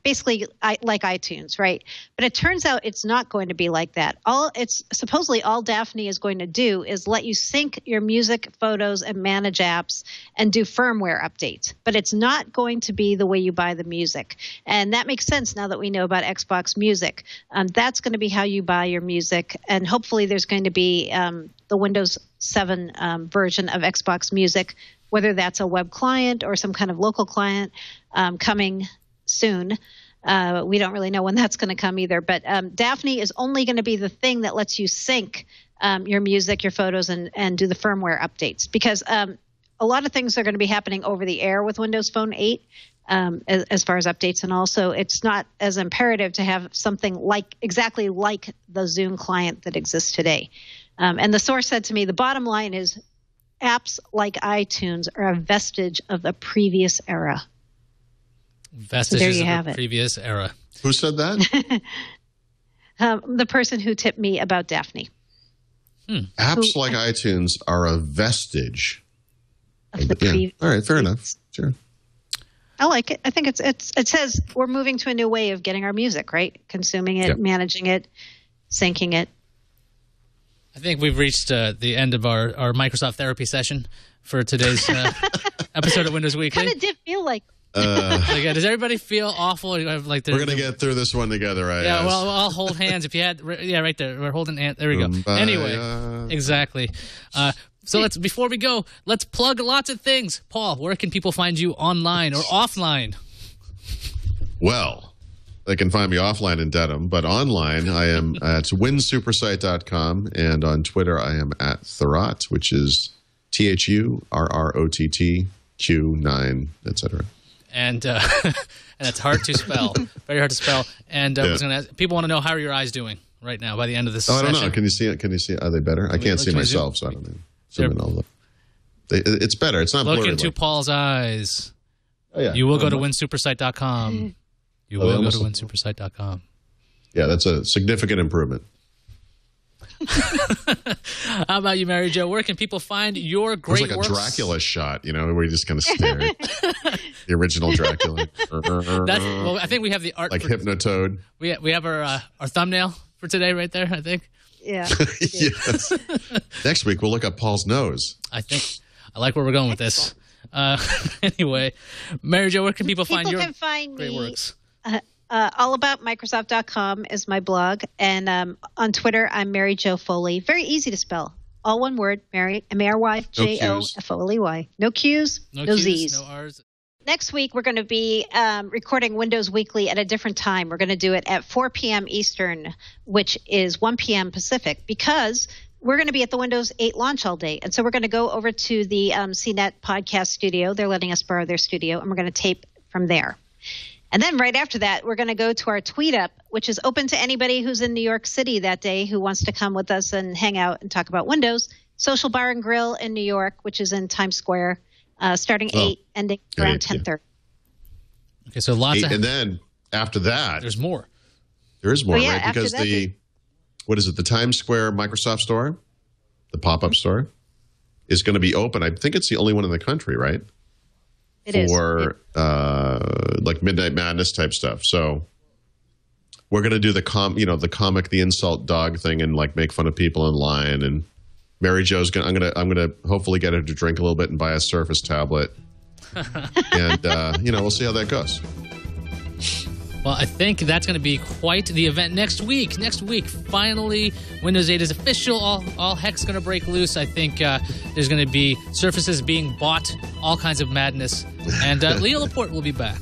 basically like iTunes, right? But it turns out it's not going to be like that. Supposedly all Daphne is going to do is let you sync your music, photos, and manage apps and do firmware updates. But it's not going to be the way you buy the music. And that makes sense now that we know about Xbox Music. That's going to be how you buy your music. And hopefully there's going to be the Windows 7 version of Xbox Music, whether that's a web client or some kind of local client, coming soon. We don't really know when that's going to come either. But Daphne is only going to be the thing that lets you sync your music, your photos, and do the firmware updates. Because a lot of things are going to be happening over the air with Windows Phone 8 as far as updates. And also, it's not as imperative to have something exactly like the Zune client that exists today. And the source said to me, the bottom line is apps like iTunes are a vestige of a previous era. Vestiges of a previous era. Who said that? The person who tipped me about Daphne. Apps like iTunes are a vestige. Of the all right, fair enough. Sure. I like it. I think it says we're moving to a new way of getting our music, right? Consuming it, managing it, syncing it. I think we've reached the end of our Microsoft therapy session for today's episode of Windows Weekly. Kind of did feel like Does everybody feel awful? Like we're gonna get through this one together, right? Yeah. Well, I'll hold hands. If you had, right there, we're holding hands. There we go. Anyway, exactly. So before we go, let's plug lots of things. Paul, where can people find you online or offline? Well, they can find me offline in Dedham, but online I am at winsupersite.com, and on Twitter I am at Thurrott, which is THURROTTQ9, etc. And it's hard to spell, very hard to spell. And I was going to ask, people want to know, how are your eyes doing right now by the end of this session? I don't know. Can you see it? Can you see? Are they better? I can't see myself, so I don't know. Zoom in all the. It's better. It's not blurry. Look into Paul's eyes. Oh, yeah. You will go to winsupersite.com. You will go to winsupersite.com. Yeah, that's a significant improvement. How about you, Mary Jo? Where can people find your great works? It was like a Dracula shot, where you just kind of stare. The original Dracula. Well, I think we have the art. Like Hypnotoad. We have our thumbnail for today right there, I think. Yeah. Yes. Next week, we'll look up Paul's nose. I like where we're going with this. Anyway, Mary Jo, where can people find your great works? Allaboutmicrosoft.com is my blog. And on Twitter, I'm Mary Jo Foley. Very easy to spell. All one word, Mary, M-A-R-Y-J-O-F-O-L-E-Y. No Q's, no Z's. No R's. Next week, we're going to be recording Windows Weekly at a different time. We're going to do it at 4 p.m. Eastern, which is 1 p.m. Pacific, because we're going to be at the Windows 8 launch all day. And so we're going to go over to the CNET podcast studio. They're letting us borrow their studio, and we're going to tape from there. And then right after that, we're going to go to our Tweet Up, which is open to anybody who's in New York City that day who wants to come with us and hang out and talk about Windows. Social Bar and Grill in New York, which is in Times Square. Starting 8, ending around 10:30. Okay, so lots of... And then after that... There's more. There is more, right? Because what is it, the Times Square Microsoft store, the pop-up store, is going to be open. I think it's the only one in the country, right? It is. For like Midnight Madness type stuff. So we're going to do the comic, the insult dog thing, and like make fun of people in line. And Mary Jo's I'm gonna hopefully get her to drink a little bit and buy a Surface tablet, and we'll see how that goes. Well, I think that's going to be quite the event next week. Next week, finally, Windows 8 is official. All heck's going to break loose. I think there's going to be Surfaces being bought, all kinds of madness, and Leo Laporte will be back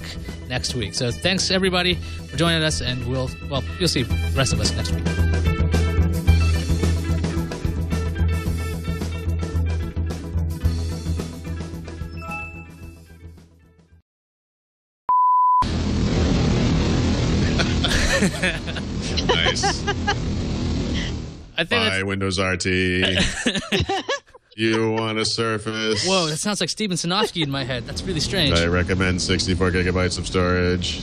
next week. So thanks everybody for joining us, and you'll see the rest of us next week. Nice. Buy Windows RT. You want a Surface? Whoa, that sounds like Steven Sinofsky in my head. That's really strange. I recommend 64 gigabytes of storage.